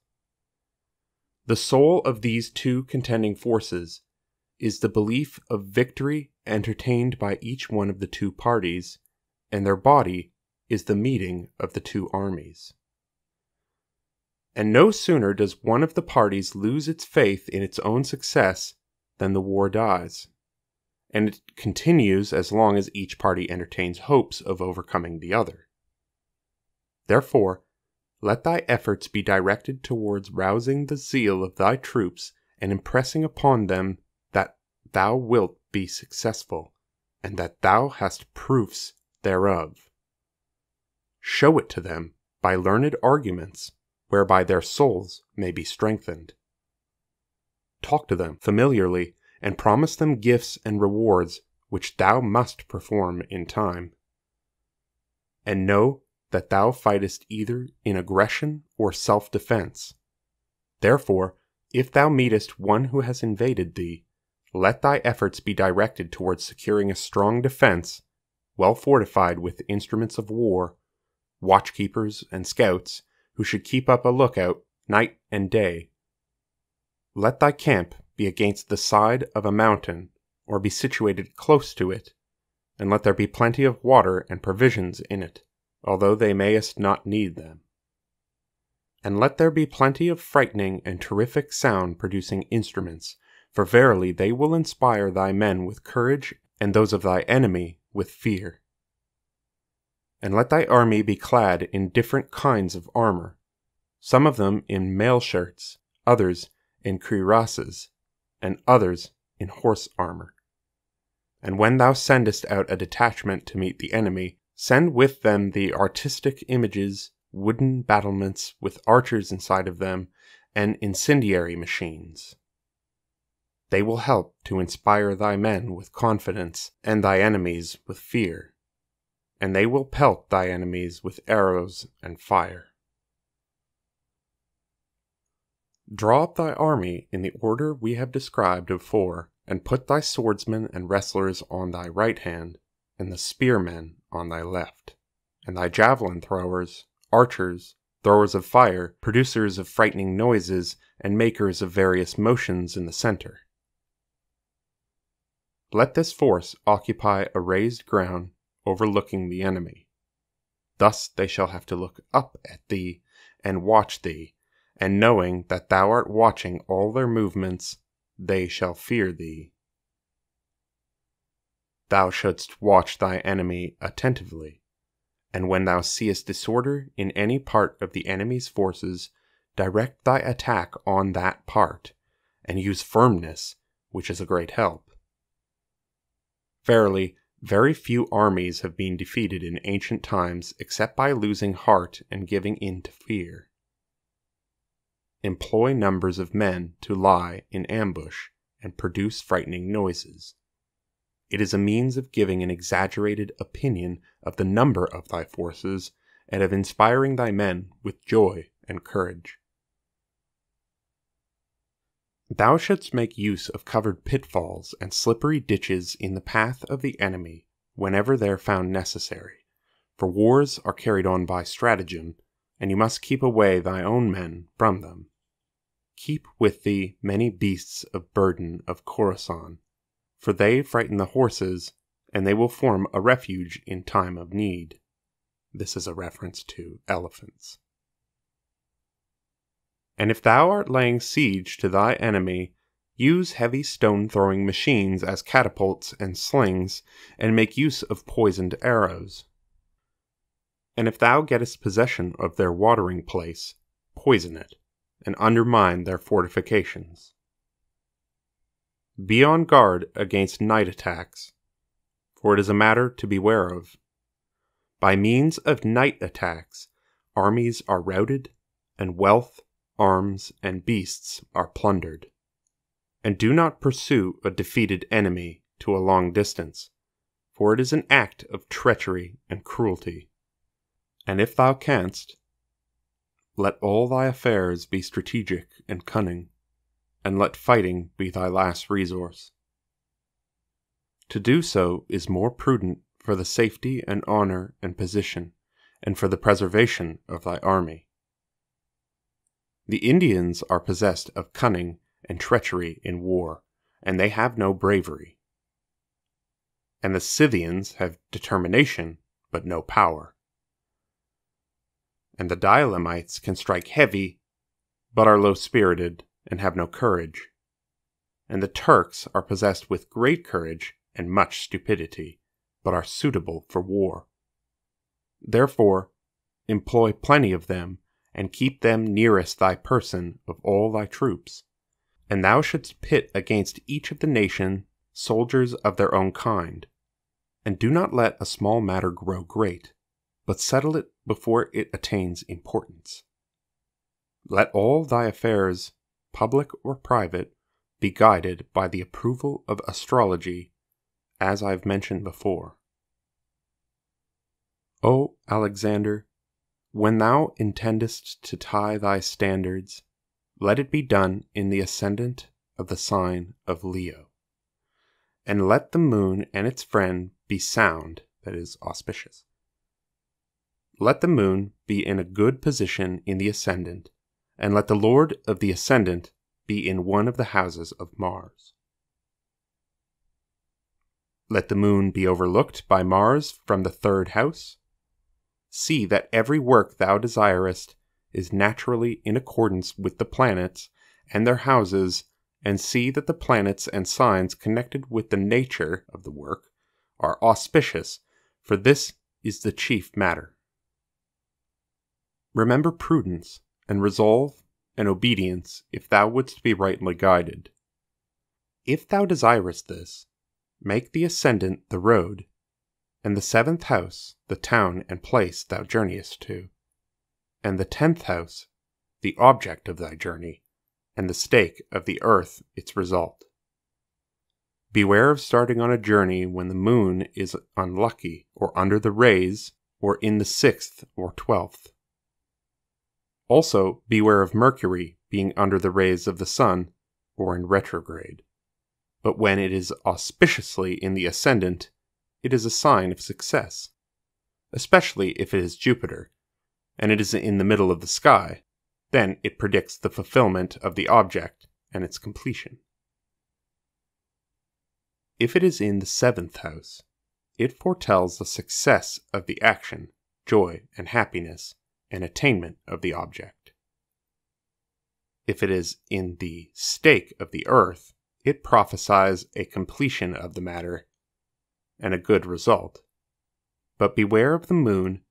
The soul of these 2 contending forces is the belief of victory entertained by each one of the 2 parties, and their body is the meeting of the 2 armies. And no sooner does one of the parties lose its faith in its own success than the war dies, and it continues as long as each party entertains hopes of overcoming the other. Therefore, let thy efforts be directed towards rousing the zeal of thy troops and impressing upon them that thou wilt be successful, and that thou hast proofs thereof. Show it to them by learned arguments, whereby their souls may be strengthened. Talk to them familiarly, and promise them gifts and rewards which thou must perform in time. And know that thou fightest either in aggression or self-defense. Therefore, if thou meetest one who has invaded thee, let thy efforts be directed towards securing a strong defense, well fortified with instruments of war, watchkeepers and scouts, who should keep up a lookout night and day. Let thy camp be against the side of a mountain, or be situated close to it, and let there be plenty of water and provisions in it, although they mayest not need them. And let there be plenty of frightening and terrific sound-producing instruments, for verily they will inspire thy men with courage, and those of thy enemy with fear. And let thy army be clad in different kinds of armor, some of them in mail shirts, others in cuirasses, and others in horse armor. And when thou sendest out a detachment to meet the enemy, send with them the artistic images, wooden battlements with archers inside of them, and incendiary machines. They will help to inspire thy men with confidence, and thy enemies with fear. And they will pelt thy enemies with arrows and fire. Draw up thy army in the order we have described afore, and put thy swordsmen and wrestlers on thy right hand, and the spearmen on thy left, and thy javelin throwers, archers, throwers of fire, producers of frightening noises, and makers of various motions in the center. Let this force occupy a raised ground overlooking the enemy. Thus they shall have to look up at thee and watch thee, and knowing that thou art watching all their movements, they shall fear thee. Thou shouldst watch thy enemy attentively, and when thou seest disorder in any part of the enemy's forces, direct thy attack on that part, and use firmness, which is a great help. Verily, very few armies have been defeated in ancient times except by losing heart and giving in to fear. Employ numbers of men to lie in ambush and produce frightening noises. It is a means of giving an exaggerated opinion of the number of thy forces, and of inspiring thy men with joy and courage. Thou shouldst make use of covered pitfalls and slippery ditches in the path of the enemy whenever they are found necessary, for wars are carried on by stratagem, and you must keep away thy own men from them. Keep with thee many beasts of burden of Khorasan, for they frighten the horses, and they will form a refuge in time of need. This is a reference to elephants. And if thou art laying siege to thy enemy, use heavy stone-throwing machines as catapults and slings, and make use of poisoned arrows. And if thou gettest possession of their watering place, poison it, and undermine their fortifications. Be on guard against night attacks, for it is a matter to beware of. By means of night attacks, armies are routed, and wealth, arms, and beasts are plundered. And do not pursue a defeated enemy to a long distance, for it is an act of treachery and cruelty. And if thou canst, let all thy affairs be strategic and cunning, and let fighting be thy last resource. To do so is more prudent for the safety and honor and position, and for the preservation of thy army. The Indians are possessed of cunning and treachery in war, and they have no bravery. And the Scythians have determination, but no power. And the Dialemites can strike heavy, but are low-spirited and have no courage. And the Turks are possessed with great courage and much stupidity, but are suitable for war. Therefore, employ plenty of them, and keep them nearest thy person of all thy troops. And thou shouldst pit against each of the nation soldiers of their own kind. And do not let a small matter grow great, but settle it before it attains importance. Let all thy affairs, public or private, be guided by the approval of astrology, as I've mentioned before. O Alexander, when thou intendest to tie thy standards, let it be done in the ascendant of the sign of Leo, and let the moon and its friend be sound, that is, auspicious. Let the moon be in a good position in the ascendant, and let the lord of the ascendant be in one of the houses of Mars. Let the moon be overlooked by Mars from the third house. See that every work thou desirest is naturally in accordance with the planets and their houses, and see that the planets and signs connected with the nature of the work are auspicious, for this is the chief matter. Remember prudence, and resolve, and obedience, if thou wouldst be rightly guided. If thou desirest this, make the ascendant the road, and the 7th house the town and place thou journeyest to, and the 10th house the object of thy journey, and the stake of the earth its result. Beware of starting on a journey when the moon is unlucky, or under the rays, or in the 6th or 12th. Also, beware of Mercury being under the rays of the sun, or in retrograde. But when it is auspiciously in the ascendant, it is a sign of success, especially if it is Jupiter, and it is in the middle of the sky. Then it predicts the fulfillment of the object and its completion. If it is in the 7th house, it foretells the success of the action, joy, and happiness, and attainment of the object. If it is in the stake of the earth, it prophesies a completion of the matter and a good result. But beware of the moon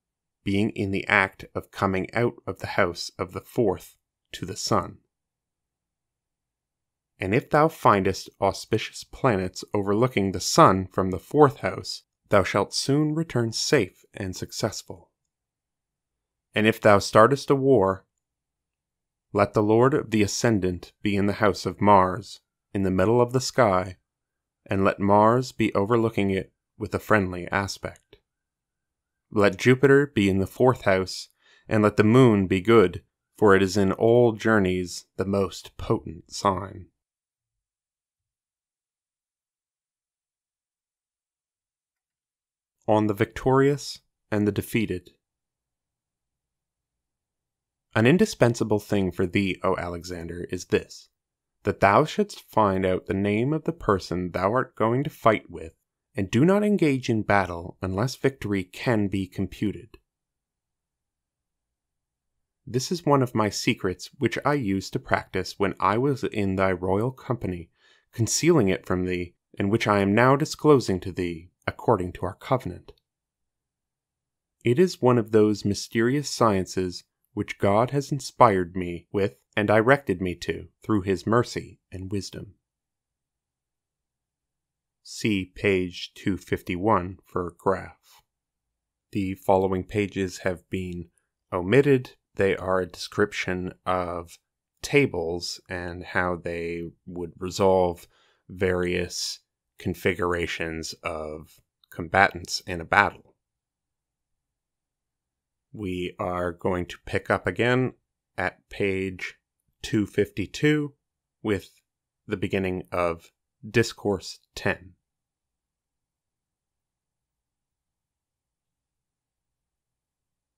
being in the act of coming out of the house of the 4th to the sun. And if thou findest auspicious planets overlooking the sun from the 4th house, thou shalt soon return safe and successful. And if thou startest a war, let the lord of the ascendant be in the house of Mars, in the middle of the sky, and let Mars be overlooking it with a friendly aspect. Let Jupiter be in the 4th house, and let the moon be good, for it is in all journeys the most potent sign. On the victorious and the defeated. An indispensable thing for thee, O Alexander, is this, that thou shouldst find out the name of the person thou art going to fight with, and do not engage in battle unless victory can be computed. This is one of my secrets which I used to practice when I was in thy royal company, concealing it from thee, and which I am now disclosing to thee, according to our covenant. It is one of those mysterious sciences which God has inspired me with and directed me to through his mercy and wisdom. See page 251 for a graph. The following pages have been omitted. They are a description of tables and how they would resolve various configurations of combatants in a battle. We are going to pick up again at page 252 with the beginning of Discourse 10.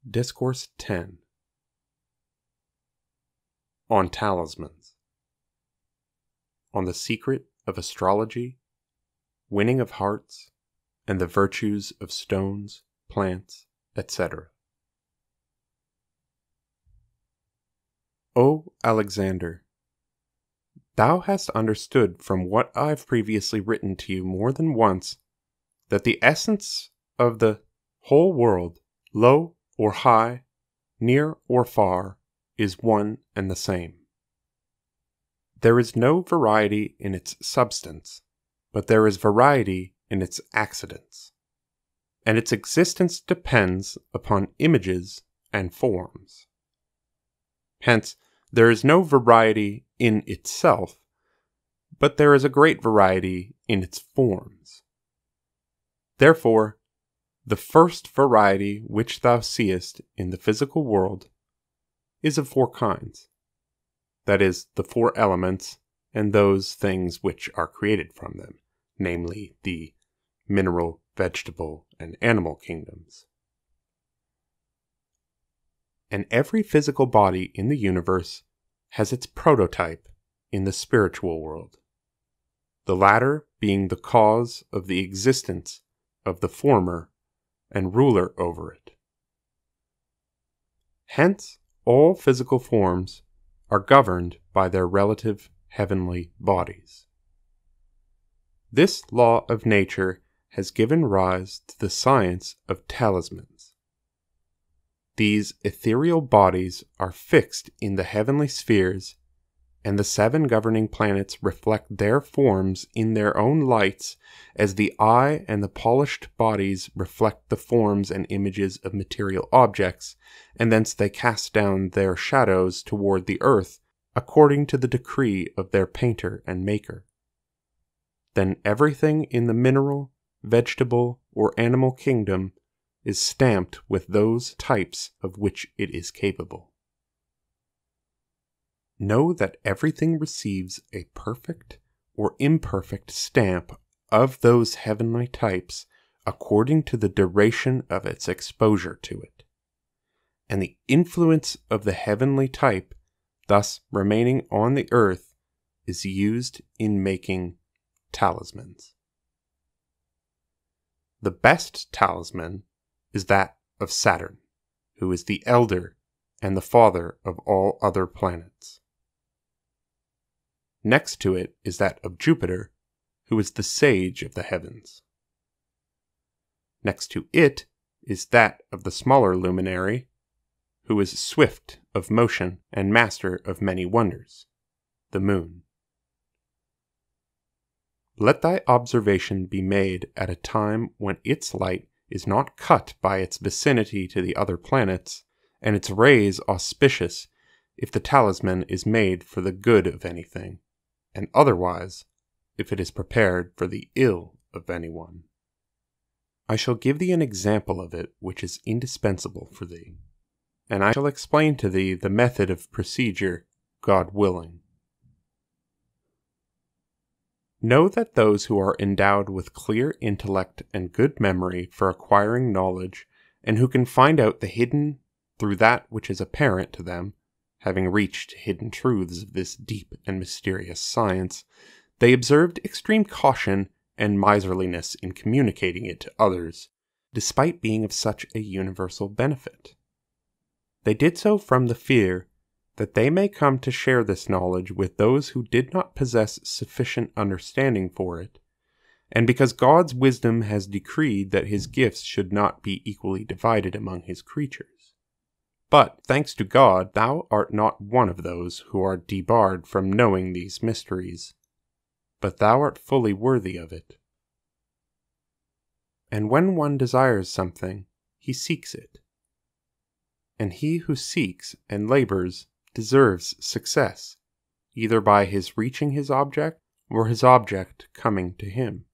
Discourse 10. On Talismans. On the secret of astrology, winning of hearts, and the virtues of stones, plants, etc. O Alexander, thou hast understood from what I've previously written to you more than once, that the essence of the whole world, low or high, near or far, is one and the same. There is no variety in its substance, but there is variety in its accidents, and its existence depends upon images and forms. Hence, there is no variety in itself, but there is a great variety in its forms. Therefore, the first variety which thou seest in the physical world is of 4 kinds, that is, the 4 elements and those things which are created from them, namely the mineral, vegetable, and animal kingdoms. And every physical body in the universe has its prototype in the spiritual world, the latter being the cause of the existence of the former and ruler over it. Hence, all physical forms are governed by their relative heavenly bodies. This law of nature has given rise to the science of talismans. These ethereal bodies are fixed in the heavenly spheres, and the 7 governing planets reflect their forms in their own lights, as the eye and the polished bodies reflect the forms and images of material objects, and thence they cast down their shadows toward the earth, according to the decree of their painter and maker. Then everything in the mineral, vegetable, or animal kingdom is stamped with those types of which it is capable. Know that everything receives a perfect or imperfect stamp of those heavenly types according to the duration of its exposure to it, and the influence of the heavenly type thus remaining on the earth is used in making talismans. The best talisman is that of Saturn, who is the elder and the father of all other planets. Next to it is that of Jupiter, who is the sage of the heavens. Next to it is that of the smaller luminary, who is swift of motion and master of many wonders, the moon. Let thy observation be made at a time when its light is not cut by its vicinity to the other planets, and its rays auspicious if the talisman is made for the good of anything, and otherwise if it is prepared for the ill of anyone. I shall give thee an example of it which is indispensable for thee, and I shall explain to thee the method of procedure, God willing. Know that those who are endowed with clear intellect and good memory for acquiring knowledge, and who can find out the hidden through that which is apparent to them, having reached hidden truths of this deep and mysterious science, they observed extreme caution and miserliness in communicating it to others, despite being of such a universal benefit. They did so from the fear that they may come to share this knowledge with those who did not possess sufficient understanding for it, and because God's wisdom has decreed that his gifts should not be equally divided among his creatures. But, thanks to God, thou art not one of those who are debarred from knowing these mysteries, but thou art fully worthy of it. And when one desires something, he seeks it. And he who seeks and labors deserves success, either by his reaching his object or his object coming to him.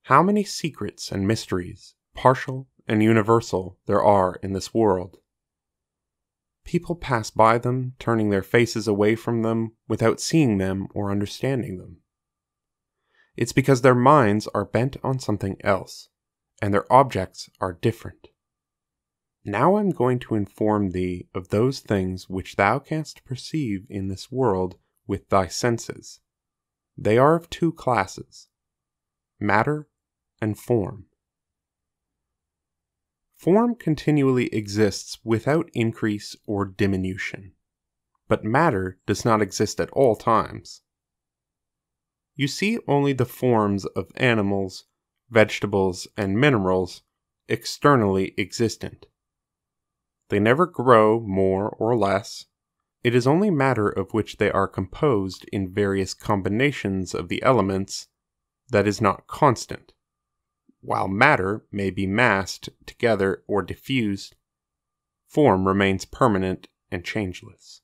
How many secrets and mysteries, partial and universal, there are in this world! People pass by them, turning their faces away from them without seeing them or understanding them. It's because their minds are bent on something else, and their objects are different. Now I'm going to inform thee of those things which thou canst perceive in this world with thy senses. They are of 2 classes, matter and form. Form continually exists without increase or diminution, but matter does not exist at all times. You see only the forms of animals, vegetables, and minerals externally existent. They never grow more or less. It is only matter of which they are composed in various combinations of the elements that is not constant. While matter may be massed together or diffused, form remains permanent and changeless.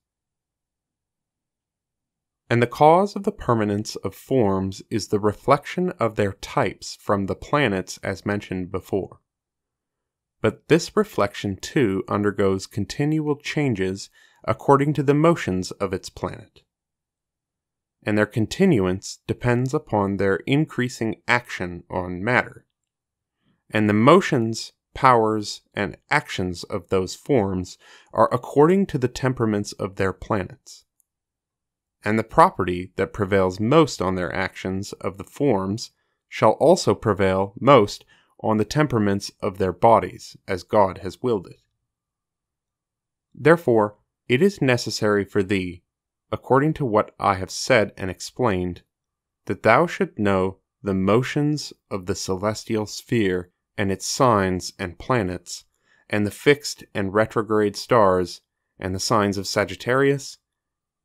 And the cause of the permanence of forms is the reflection of their types from the planets as mentioned before. But this reflection too undergoes continual changes according to the motions of its planet. And their continuance depends upon their increasing action on matter. And the motions, powers, and actions of those forms are according to the temperaments of their planets. And the property that prevails most on their actions of the forms shall also prevail most on the temperaments of their bodies, as God has willed it. Therefore, it is necessary for thee, according to what I have said and explained, that thou shouldst know the motions of the celestial sphere and its signs and planets, and the fixed and retrograde stars, and the signs of Sagittarius,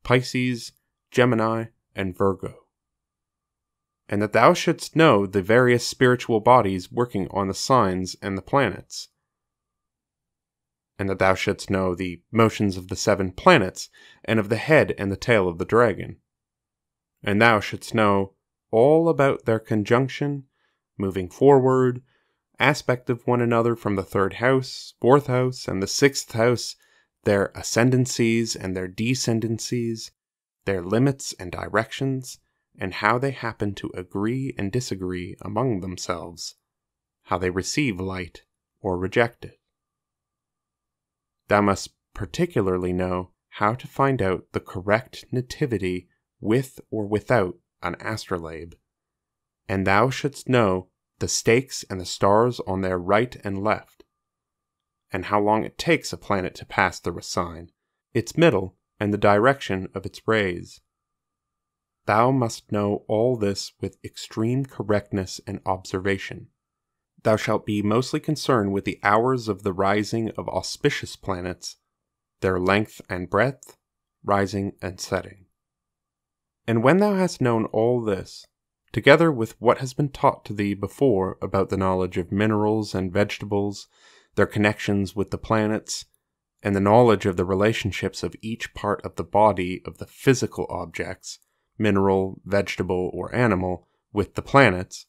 Pisces, Gemini, and Virgo. And that thou shouldst know the various spiritual bodies working on the signs and the planets. And that thou shouldst know the motions of the 7 planets, and of the head and the tail of the dragon. And thou shouldst know all about their conjunction, moving forward, aspect of one another from the 3rd house, 4th house, and the 6th house, their ascendancies and their descendancies, their limits and directions, and how they happen to agree and disagree among themselves, how they receive light or reject it. Thou must particularly know how to find out the correct nativity with or without an astrolabe, and thou shouldst know the stakes and the stars on their right and left, and how long it takes a planet to pass through a sign, its middle, and the direction of its rays. Thou must know all this with extreme correctness and observation. Thou shalt be mostly concerned with the hours of the rising of auspicious planets, their length and breadth, rising and setting. And when thou hast known all this, together with what has been taught to thee before about the knowledge of minerals and vegetables, their connections with the planets, and the knowledge of the relationships of each part of the body of the physical objects, mineral, vegetable, or animal, with the planets,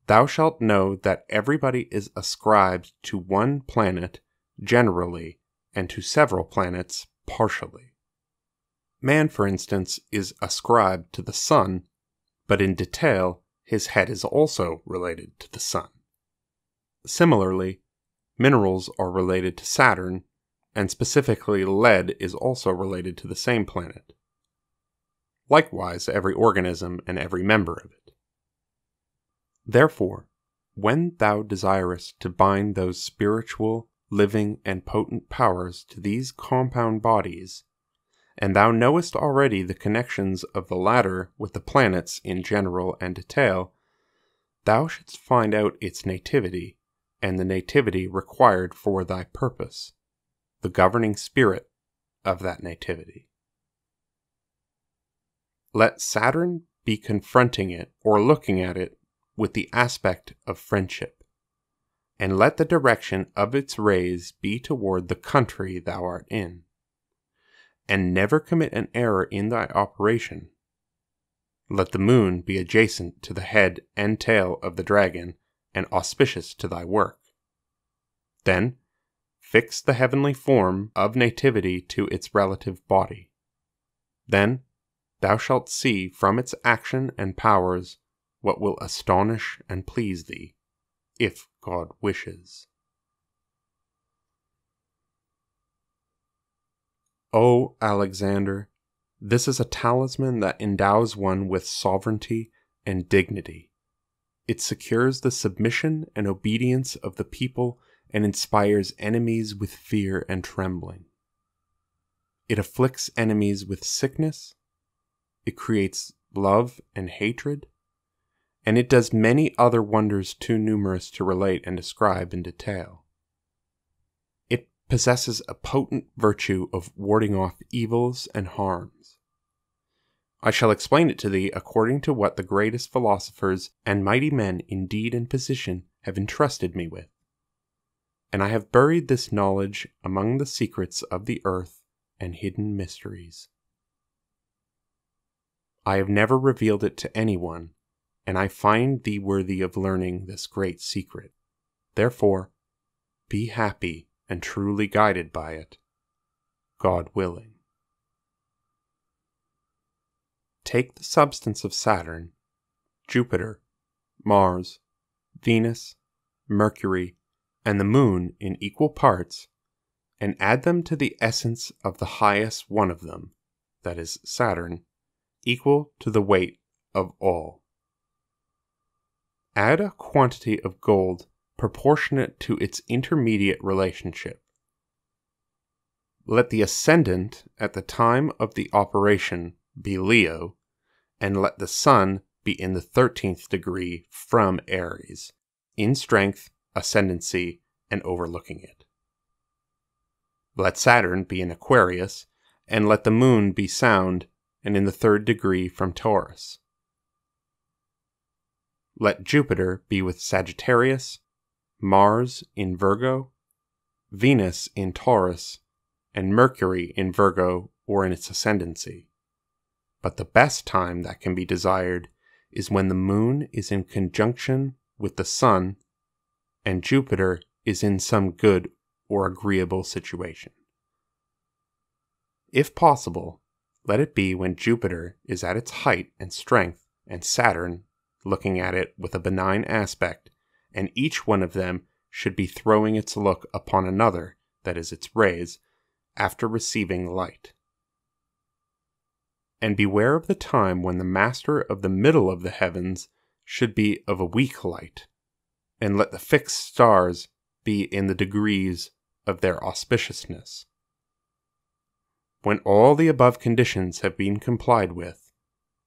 thou shalt know that everybody is ascribed to one planet generally, and to several planets partially. Man, for instance, is ascribed to the sun, but in detail, his head is also related to the sun. Similarly, minerals are related to Saturn, and specifically lead is also related to the same planet. Likewise, every organism and every member of it. Therefore, when thou desirest to bind those spiritual, living, and potent powers to these compound bodies, and thou knowest already the connections of the latter with the planets in general and detail, thou shouldst find out its nativity, and the nativity required for thy purpose, the governing spirit of that nativity. Let Saturn be confronting it or looking at it with the aspect of friendship, and let the direction of its rays be toward the country thou art in, and never commit an error in thy operation. Let the moon be adjacent to the head and tail of the dragon, and auspicious to thy work. Then, fix the heavenly form of nativity to its relative body. Then, thou shalt see from its action and powers what will astonish and please thee, if God wishes. O Alexander, this is a talisman that endows one with sovereignty and dignity. It secures the submission and obedience of the people and inspires enemies with fear and trembling. It afflicts enemies with sickness. It creates love and hatred. And it does many other wonders too numerous to relate and describe in detail. It possesses a potent virtue of warding off evils and harms. I shall explain it to thee according to what the greatest philosophers and mighty men in deed and position have entrusted me with. And I have buried this knowledge among the secrets of the earth and hidden mysteries. I have never revealed it to anyone, and I find thee worthy of learning this great secret. Therefore, be happy and truly guided by it, God willing. Take the substance of Saturn, Jupiter, Mars, Venus, Mercury, and the Moon in equal parts, and add them to the essence of the highest one of them, that is Saturn, equal to the weight of all. Add a quantity of gold proportionate to its intermediate relationship. Let the ascendant at the time of the operation be Leo, and let the Sun be in the 13th degree from Aries, in strength, ascendancy, and overlooking it. Let Saturn be in Aquarius, and let the Moon be sound and in the 3rd degree from Taurus. Let Jupiter be with Sagittarius, Mars in Virgo, Venus in Taurus, and Mercury in Virgo or in its ascendancy. But the best time that can be desired is when the Moon is in conjunction with the Sun and Jupiter is in some good or agreeable situation. If possible, let it be when Jupiter is at its height and strength and Saturn looking at it with a benign aspect, and each one of them should be throwing its look upon another, that is its rays, after receiving light. And beware of the time when the master of the middle of the heavens should be of a weak light, and let the fixed stars be in the degrees of their auspiciousness. When all the above conditions have been complied with,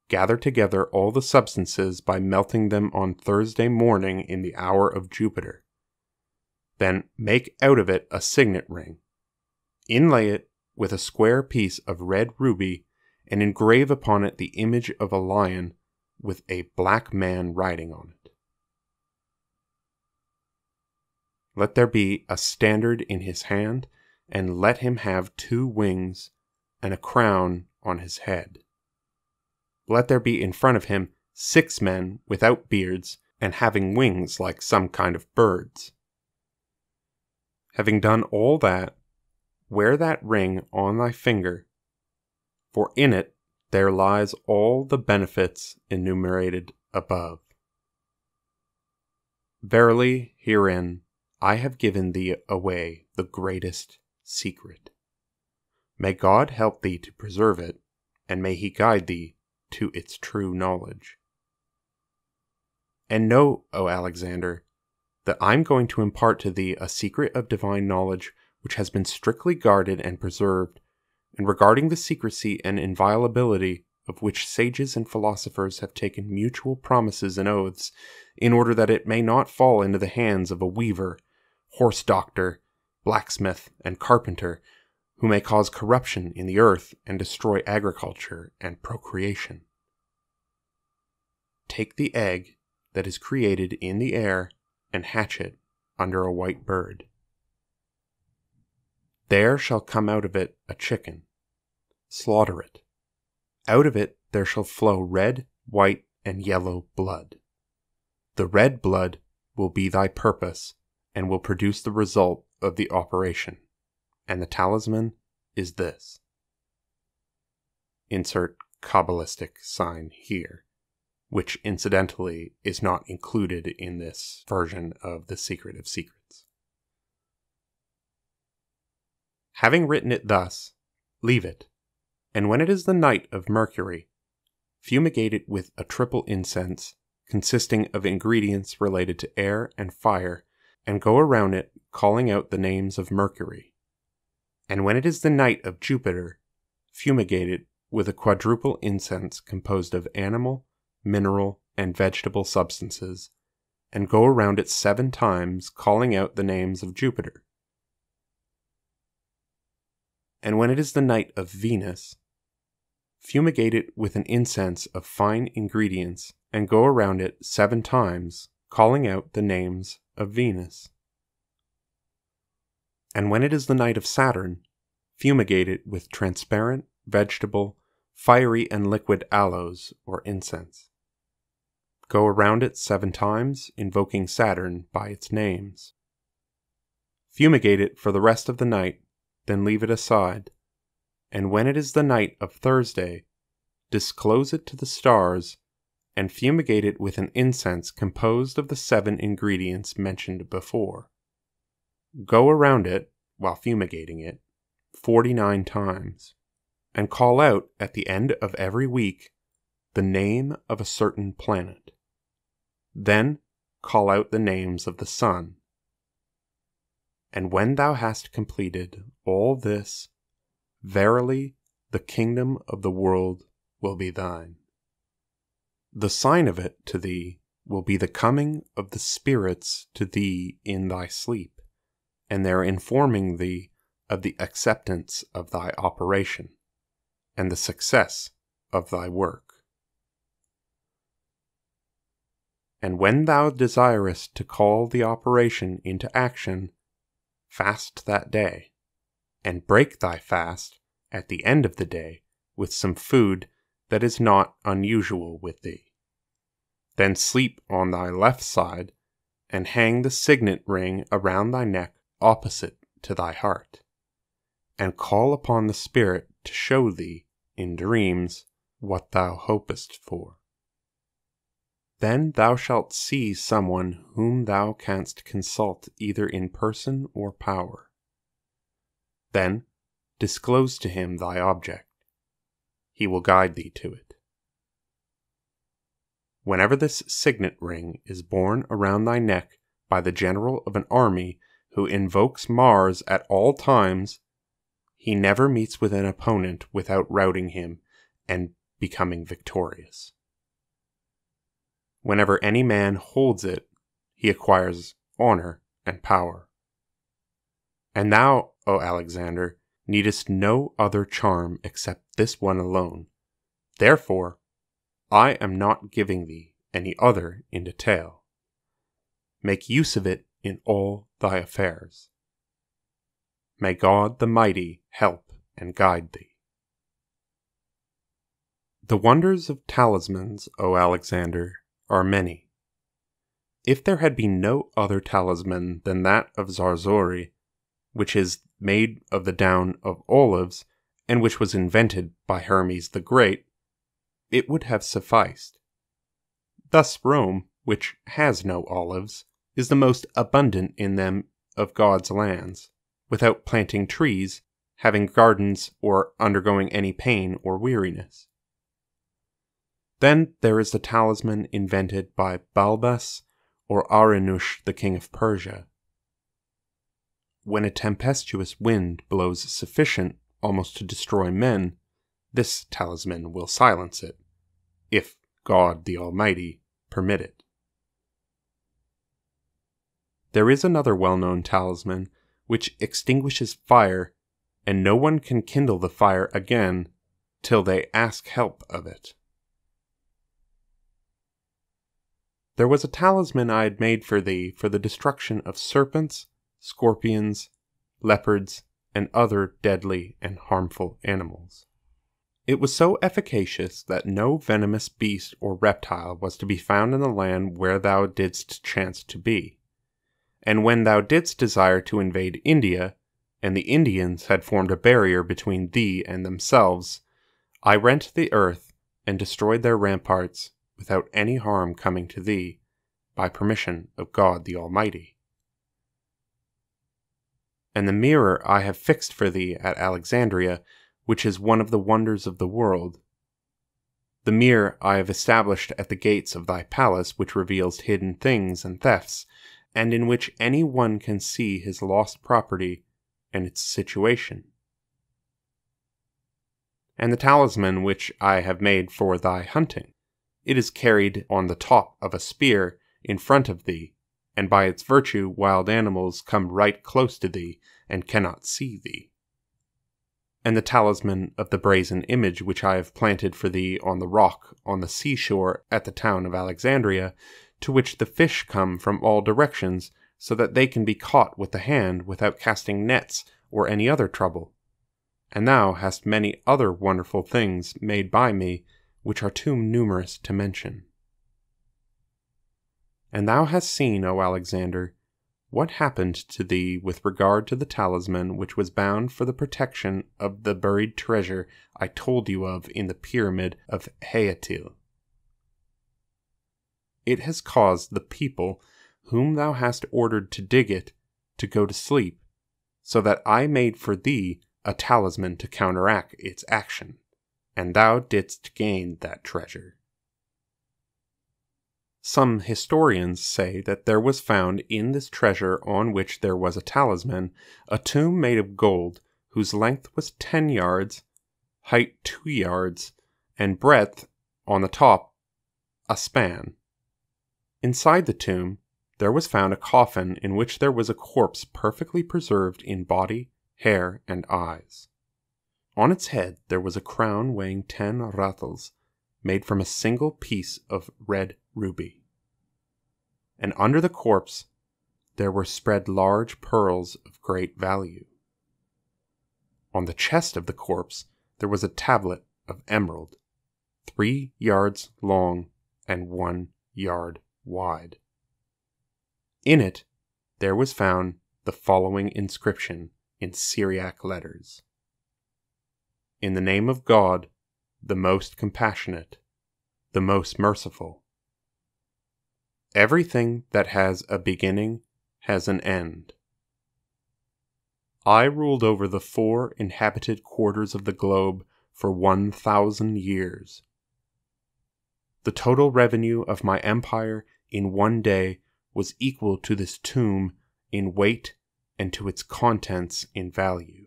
gather together all the substances by melting them on Thursday morning in the hour of Jupiter. Then make out of it a signet ring. Inlay it with a square piece of red ruby, and engrave upon it the image of a lion with a black man riding on it. Let there be a standard in his hand, and let him have 2 wings and a crown on his head. Let there be in front of him 6 men without beards and having wings like some kind of birds. Having done all that, wear that ring on thy finger, for in it there lies all the benefits enumerated above. Verily, herein I have given thee away the greatest secret. May God help thee to preserve it, and may he guide thee to its true knowledge. And know, O Alexander, that I'm going to impart to thee a secret of divine knowledge which has been strictly guarded and preserved, and regarding the secrecy and inviolability of which sages and philosophers have taken mutual promises and oaths, in order that it may not fall into the hands of a weaver, horse doctor, blacksmith, and carpenter, who may cause corruption in the earth and destroy agriculture and procreation. Take the egg that is created in the air and hatch it under a white bird. There shall come out of it a chicken. Slaughter it. Out of it there shall flow red, white, and yellow blood. The red blood will be thy purpose and will produce the result of the operation. And the talisman is this. Insert Kabbalistic sign here, which incidentally is not included in this version of the Secret of Secrets. Having written it thus, leave it, and when it is the night of Mercury, fumigate it with a triple incense consisting of ingredients related to air and fire, and go around it calling out the names of Mercury. And when it is the night of Jupiter, fumigate it with a quadruple incense composed of animal, mineral, and vegetable substances, and go around it 7 times, calling out the names of Jupiter. And when it is the night of Venus, fumigate it with an incense of fine ingredients, and go around it 7 times, calling out the names of Venus. And when it is the night of Saturn, fumigate it with transparent, vegetable, fiery and liquid aloes or incense. Go around it 7 times, invoking Saturn by its names. Fumigate it for the rest of the night, then leave it aside, and when it is the night of Thursday, disclose it to the stars, and fumigate it with an incense composed of the 7 ingredients mentioned before. Go around it, while fumigating it, 49 times, and call out at the end of every week the name of a certain planet. Then call out the names of the sun. And when thou hast completed all this, verily the kingdom of the world will be thine. The sign of it to thee will be the coming of the spirits to thee in thy sleep, and their informing thee of the acceptance of thy operation, and the success of thy work. And when thou desirest to call the operation into action, fast that day, and break thy fast at the end of the day with some food that is not unusual with thee. Then sleep on thy left side, and hang the signet ring around thy neck opposite to thy heart, and call upon the spirit to show thee, in dreams, what thou hopest for. Then thou shalt see someone whom thou canst consult either in person or power. Then disclose to him thy object. He will guide thee to it. Whenever this signet ring is borne around thy neck by the general of an army who invokes Mars at all times, he never meets with an opponent without routing him and becoming victorious. Whenever any man holds it, he acquires honor and power. And thou, O Alexander, needest no other charm except this one alone. Therefore, I am not giving thee any other in detail. Make use of it in all thy affairs. May God the Mighty help and guide thee. The wonders of talismans, O Alexander, are many. If there had been no other talisman than that of Zarzori, which is made of the down of olives, and which was invented by Hermes the Great, it would have sufficed. Thus Rome, which has no olives, is the most abundant in them of God's lands, without planting trees, having gardens, or undergoing any pain or weariness. Then there is the talisman invented by Balbas or Arinush, the king of Persia. When a tempestuous wind blows sufficient almost to destroy men, this talisman will silence it, if God the Almighty permit it. There is another well-known talisman which extinguishes fire, and no one can kindle the fire again till they ask help of it. There was a talisman I had made for thee for the destruction of serpents, scorpions, leopards, and other deadly and harmful animals. It was so efficacious that no venomous beast or reptile was to be found in the land where thou didst chance to be. And when thou didst desire to invade India, and the Indians had formed a barrier between thee and themselves, I rent the earth and destroyed their ramparts without any harm coming to thee, by permission of God the Almighty. And the mirror I have fixed for thee at Alexandria, which is one of the wonders of the world. The mirror I have established at the gates of thy palace, which reveals hidden things and thefts, and in which any one can see his lost property and its situation. And the talisman which I have made for thy hunting. It is carried on the top of a spear in front of thee, and by its virtue wild animals come right close to thee and cannot see thee. And the talisman of the brazen image which I have planted for thee on the rock on the seashore at the town of Alexandria, to which the fish come from all directions, so that they can be caught with the hand without casting nets or any other trouble. and thou hast many other wonderful things made by me, which are too numerous to mention. And thou hast seen, O Alexander, what happened to thee with regard to the talisman which was bound for the protection of the buried treasure I told you of in the pyramid of Attrell. It has caused the people whom thou hast ordered to dig it to go to sleep, so that I made for thee a talisman to counteract its action, and thou didst gain that treasure. Some historians say that there was found in this treasure on which there was a talisman a tomb made of gold whose length was 10 yards, height 2 yards, and breadth on the top a span. Inside the tomb there was found a coffin in which there was a corpse perfectly preserved in body, hair, and eyes. On its head there was a crown weighing 10 rathels, made from a single piece of red ruby. And under the corpse there were spread large pearls of great value. On the chest of the corpse there was a tablet of emerald, 3 yards long and 1 yard wide. In it there was found the following inscription in Syriac letters: In the name of God, the most compassionate, the most merciful. Everything that has a beginning has an end. I ruled over the 4 inhabited quarters of the globe for 1,000 years. The total revenue of my empire in one day was equal to this tomb in weight and to its contents in value.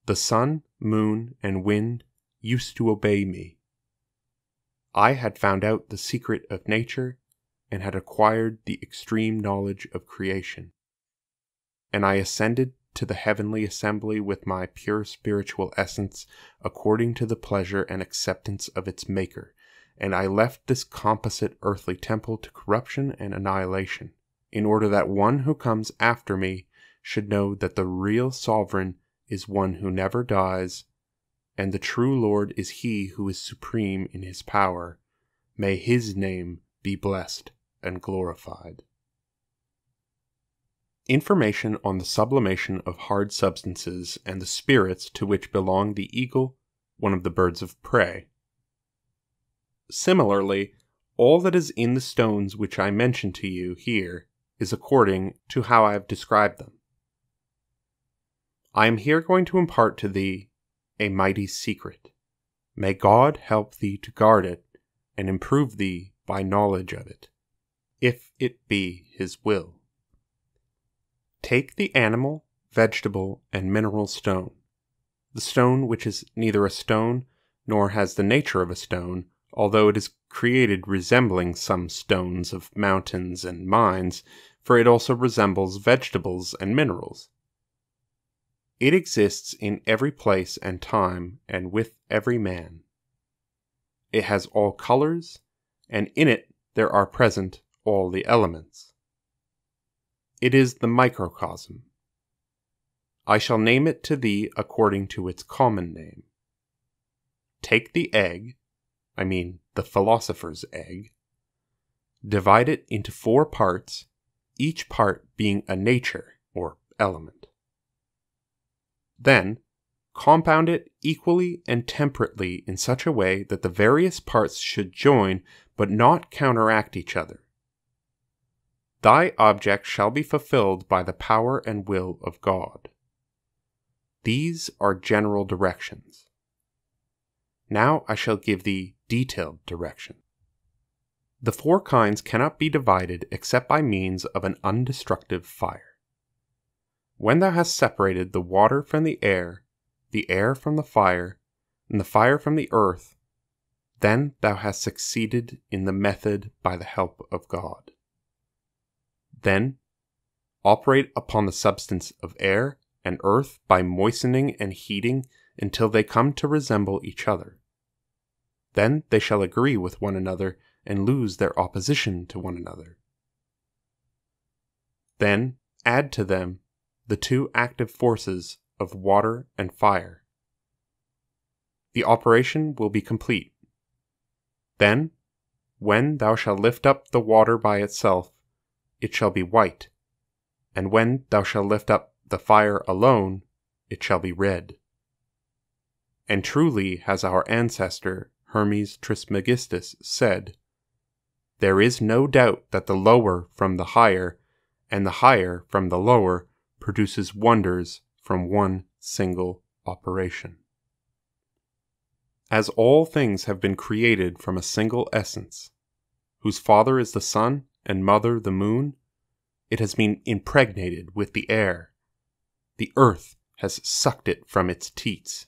The sun, moon, and wind used to obey me. I had found out the secret of nature and had acquired the extreme knowledge of creation. And I ascended to the heavenly assembly with my pure spiritual essence according to the pleasure and acceptance of its maker, and I left this composite earthly temple to corruption and annihilation, in order that one who comes after me should know that the real sovereign is one who never dies, and the true Lord is he who is supreme in his power. May his name be blessed and glorified. Information on the sublimation of hard substances and the spirits to which belong the eagle, one of the birds of prey. Similarly, all that is in the stones which I mention to you here is according to how I have described them. I am here going to impart to thee a mighty secret. May God help thee to guard it and improve thee by knowledge of it, if it be his will. Take the animal, vegetable, and mineral stone, the stone which is neither a stone nor has the nature of a stone, although it is created resembling some stones of mountains and mines, for it also resembles vegetables and minerals. It exists in every place and time and with every man. It has all colors, and in it there are present all the elements. It is the microcosm. I shall name it to thee according to its common name. Take the egg, the philosopher's egg, divide it into 4 parts, each part being a nature or element. Then, compound it equally and temperately in such a way that the various parts should join but not counteract each other. Thy object shall be fulfilled by the power and will of God. These are general directions. Now I shall give thee detailed direction. The 4 kinds cannot be divided except by means of an undestructive fire. When thou hast separated the water from the air from the fire, and the fire from the earth, then thou hast succeeded in the method by the help of God. Then operate upon the substance of air and earth by moistening and heating until they come to resemble each other. Then they shall agree with one another and lose their opposition to one another. Then add to them the 2 active forces of water and fire, the operation will be complete. Then, when thou shalt lift up the water by itself, it shall be white, and when thou shalt lift up the fire alone, it shall be red. And truly has our ancestor Hermes Trismegistus said, there is no doubt that the lower from the higher, and the higher from the lower, produces wonders from one single operation. As all things have been created from a single essence, whose father is the sun and mother the moon, it has been impregnated with the air. The earth has sucked it from its teats.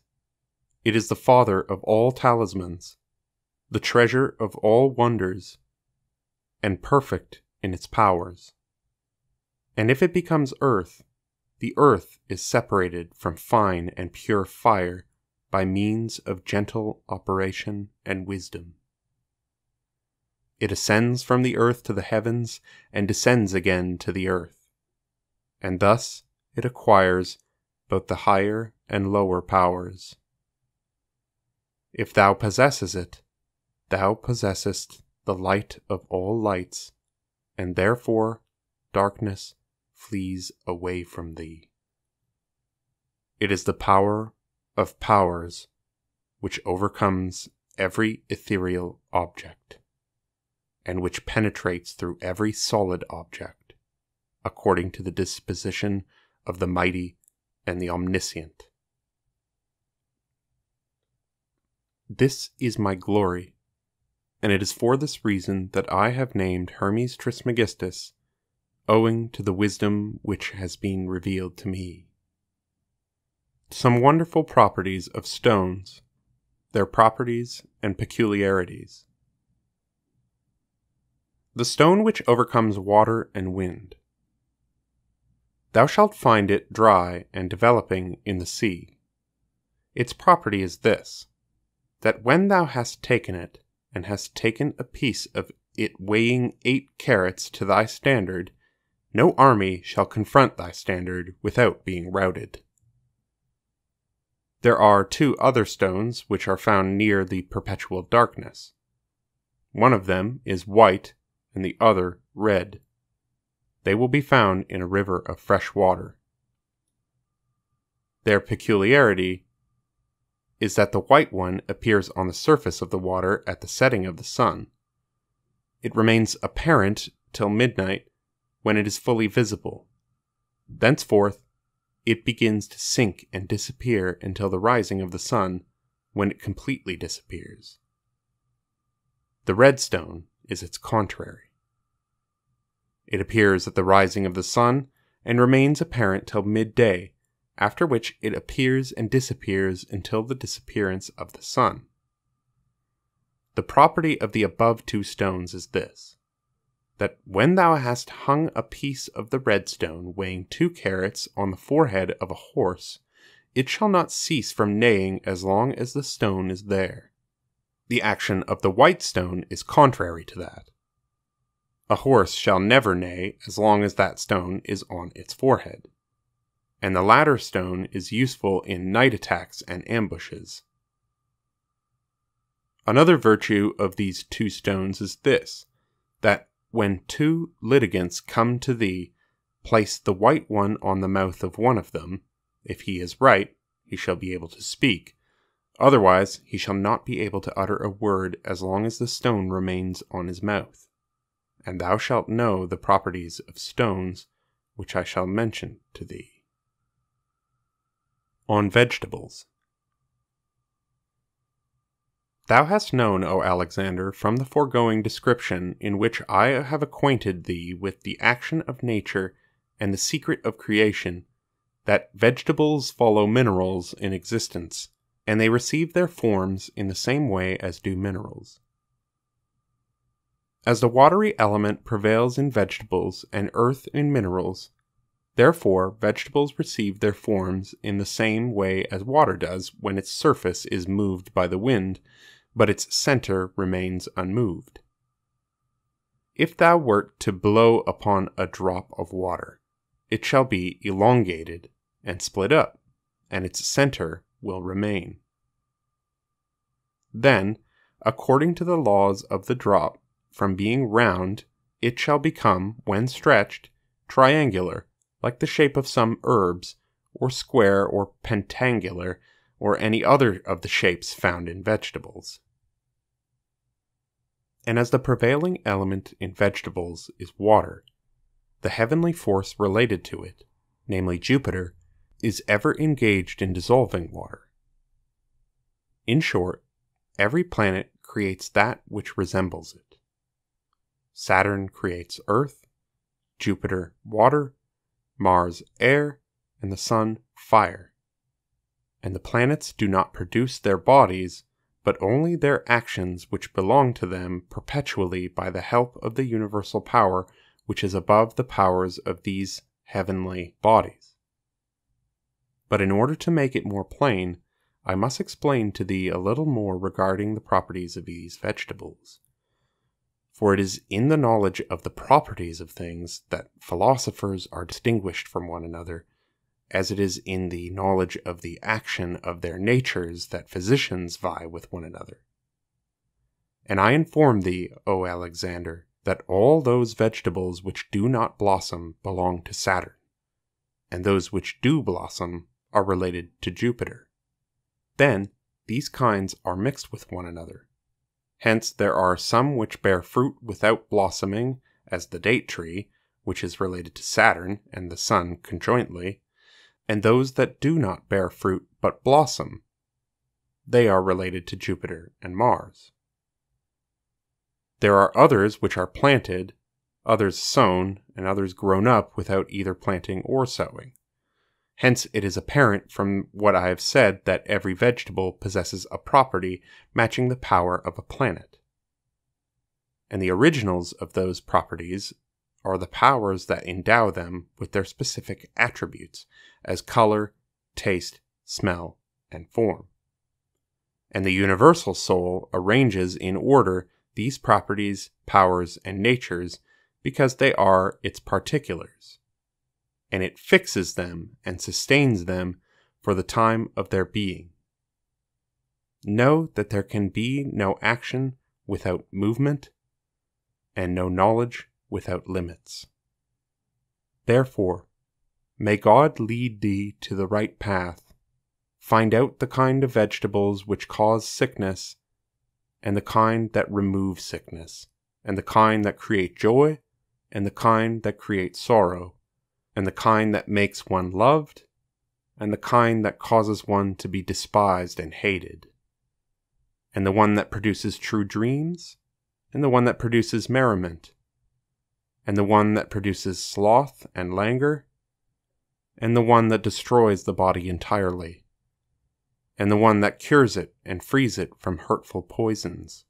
It is the father of all talismans, the treasure of all wonders, and perfect in its powers. And if it becomes earth, the earth is separated from fine and pure fire by means of gentle operation and wisdom. It ascends from the earth to the heavens and descends again to the earth, and thus it acquires both the higher and lower powers. If thou possesses it, thou possessest the light of all lights, and therefore darkness flees away from thee. It is the power of powers which overcomes every ethereal object, and which penetrates through every solid object, according to the disposition of the mighty and the omniscient. This is my glory, and it is for this reason that I have named Hermes Trismegistus, owing to the wisdom which has been revealed to me. Some wonderful properties of stones, their properties and peculiarities. The stone which overcomes water and wind. Thou shalt find it dry and developing in the sea. Its property is this, that when thou hast taken it, and hast taken a piece of it weighing 8 carats to thy standard, no army shall confront thy standard without being routed. There are 2 other stones which are found near the perpetual darkness. One of them is white, and the other red. They will be found in a river of fresh water. Their peculiarity is that the white one appears on the surface of the water at the setting of the sun. It remains apparent till midnight, when it is fully visible. Thenceforth, it begins to sink and disappear until the rising of the sun, when it completely disappears. The red stone is its contrary. It appears at the rising of the sun, and remains apparent till midday, after which it appears and disappears until the disappearance of the sun. The property of the above 2 stones is this, that when thou hast hung a piece of the red stone weighing 2 carats on the forehead of a horse, it shall not cease from neighing as long as the stone is there. The action of the white stone is contrary to that. A horse shall never neigh as long as that stone is on its forehead, and the latter stone is useful in night attacks and ambushes. Another virtue of these 2 stones is this, that when 2 litigants come to thee, place the white one on the mouth of one of them. If he is right, he shall be able to speak. Otherwise, he shall not be able to utter a word as long as the stone remains on his mouth. And thou shalt know the properties of stones, which I shall mention to thee. On vegetables. Thou hast known, O Alexander, from the foregoing description, in which I have acquainted thee with the action of nature and the secret of creation, that vegetables follow minerals in existence, and they receive their forms in the same way as do minerals. As the watery element prevails in vegetables and earth in minerals, therefore vegetables receive their forms in the same way as water does when its surface is moved by the wind, but its center remains unmoved. If thou wert to blow upon a drop of water, it shall be elongated and split up, and its center will remain. Then, according to the laws of the drop, from being round, it shall become, when stretched, triangular, like the shape of some herbs, or square or pentangular, or any other of the shapes found in vegetables. And as the prevailing element in vegetables is water, the heavenly force related to it, namely Jupiter, is ever engaged in dissolving water. In short, every planet creates that which resembles it. Saturn creates earth, Jupiter water, Mars air, and the Sun fire. And the planets do not produce their bodies, but only their actions which belong to them perpetually by the help of the universal power which is above the powers of these heavenly bodies. But in order to make it more plain, I must explain to thee a little more regarding the properties of these vegetables. For it is in the knowledge of the properties of things that philosophers are distinguished from one another, as it is in the knowledge of the action of their natures that physicians vie with one another. And I inform thee, O Alexander, that all those vegetables which do not blossom belong to Saturn, and those which do blossom are related to Jupiter. Then these kinds are mixed with one another. Hence there are some which bear fruit without blossoming, as the date tree, which is related to Saturn and the Sun conjointly, and those that do not bear fruit but blossom. They are related to Jupiter and Mars. There are others which are planted, others sown, and others grown up without either planting or sowing. Hence it is apparent from what I have said that every vegetable possesses a property matching the power of a planet. And the originals of those properties are the powers that endow them with their specific attributes, as color, taste, smell, and form. And the universal soul arranges in order these properties, powers, and natures because they are its particulars, and it fixes them and sustains them for the time of their being. Know that there can be no action without movement, and no knowledge without limits. Therefore, may God lead thee to the right path. Find out the kind of vegetables which cause sickness, and the kind that remove sickness, and the kind that create joy, and the kind that create sorrow, and the kind that makes one loved, and the kind that causes one to be despised and hated, and the one that produces true dreams, and the one that produces merriment, and the one that produces sloth and languor, and the one that destroys the body entirely, and the one that cures it and frees it from hurtful poisons.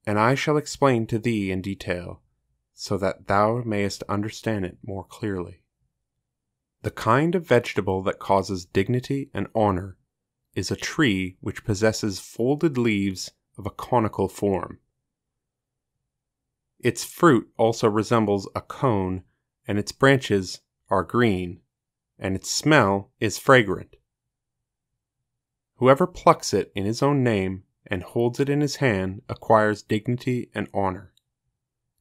And I shall explain to thee in detail, so that thou mayest understand it more clearly. The kind of vegetable that causes dignity and honor is a tree which possesses folded leaves of a conical form. Its fruit also resembles a cone, and its branches are green, and its smell is fragrant. Whoever plucks it in his own name and holds it in his hand acquires dignity and honor.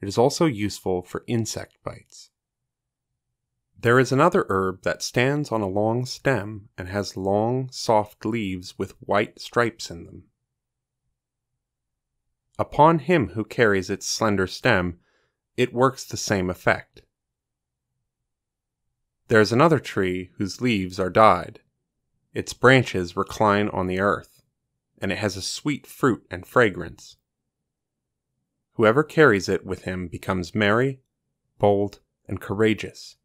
It is also useful for insect bites. There is another herb that stands on a long stem and has long, soft leaves with white stripes in them. Upon him who carries its slender stem, it works the same effect. There is another tree whose leaves are dyed. Its branches recline on the earth, and it has a sweet fruit and fragrance. Whoever carries it with him becomes merry, bold, and courageous.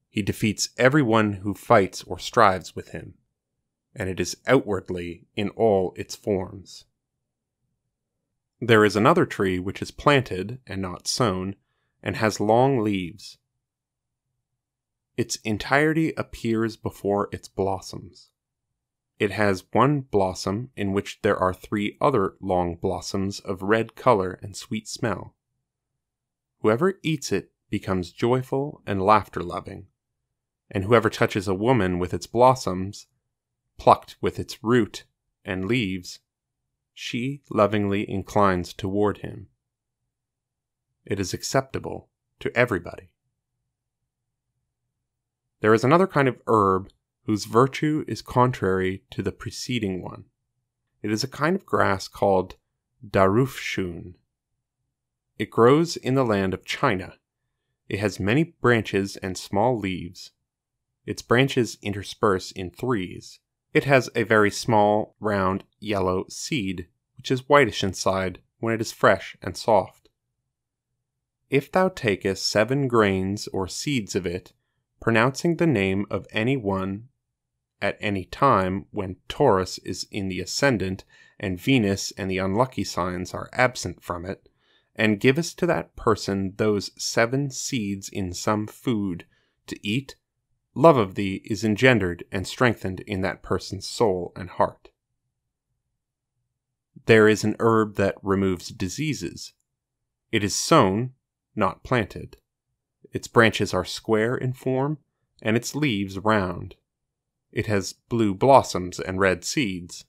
He defeats everyone who fights or strives with him, and it is outwardly in all its forms. There is another tree which is planted and not sown, and has long leaves. Its entirety appears before its blossoms. It has one blossom in which there are 3 other long blossoms of red color and sweet smell. Whoever eats it becomes joyful and laughter-loving, and whoever touches a woman with its blossoms, plucked with its root and leaves, she lovingly inclines toward him. It is acceptable to everybody. There is another kind of herb whose virtue is contrary to the preceding one. It is a kind of grass called darufshun. It grows in the land of China. It has many branches and small leaves. Its branches intersperse in threes. It has a very small, round, yellow seed, which is whitish inside when it is fresh and soft. If thou takest 7 grains or seeds of it, pronouncing the name of any one at any time when Taurus is in the ascendant and Venus and the unlucky signs are absent from it, and givest to that person those 7 seeds in some food to eat, love of thee is engendered and strengthened in that person's soul and heart. There is an herb that removes diseases. It is sown, not planted. Its branches are square in form, and its leaves round. It has blue blossoms and red seeds.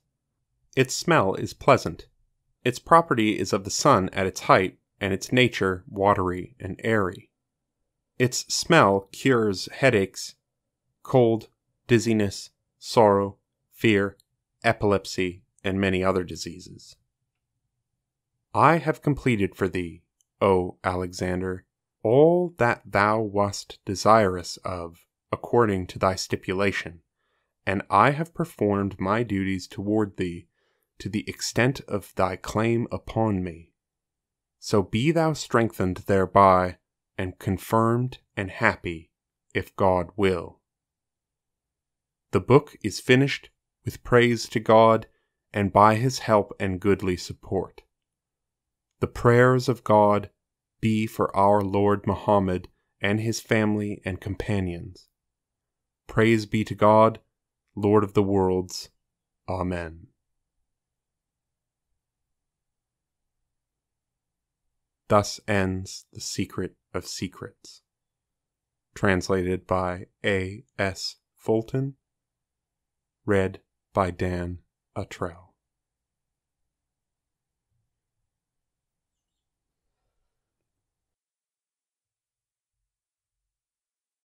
Its smell is pleasant. Its property is of the sun at its height, and its nature watery and airy. Its smell cures headaches, cold, dizziness, sorrow, fear, epilepsy, and many other diseases. I have completed for thee, O Alexander, all that thou wast desirous of, according to thy stipulation, and I have performed my duties toward thee to the extent of thy claim upon me. So be thou strengthened thereby, and confirmed and happy, if God will. The book is finished with praise to God, and by his help and goodly support. The prayers of God be for our Lord Muhammad and his family and companions. Praise be to God, Lord of the worlds. Amen. Thus ends The Secret of Secrets. Translated by A. S. Fulton. Read by Dan Attrell.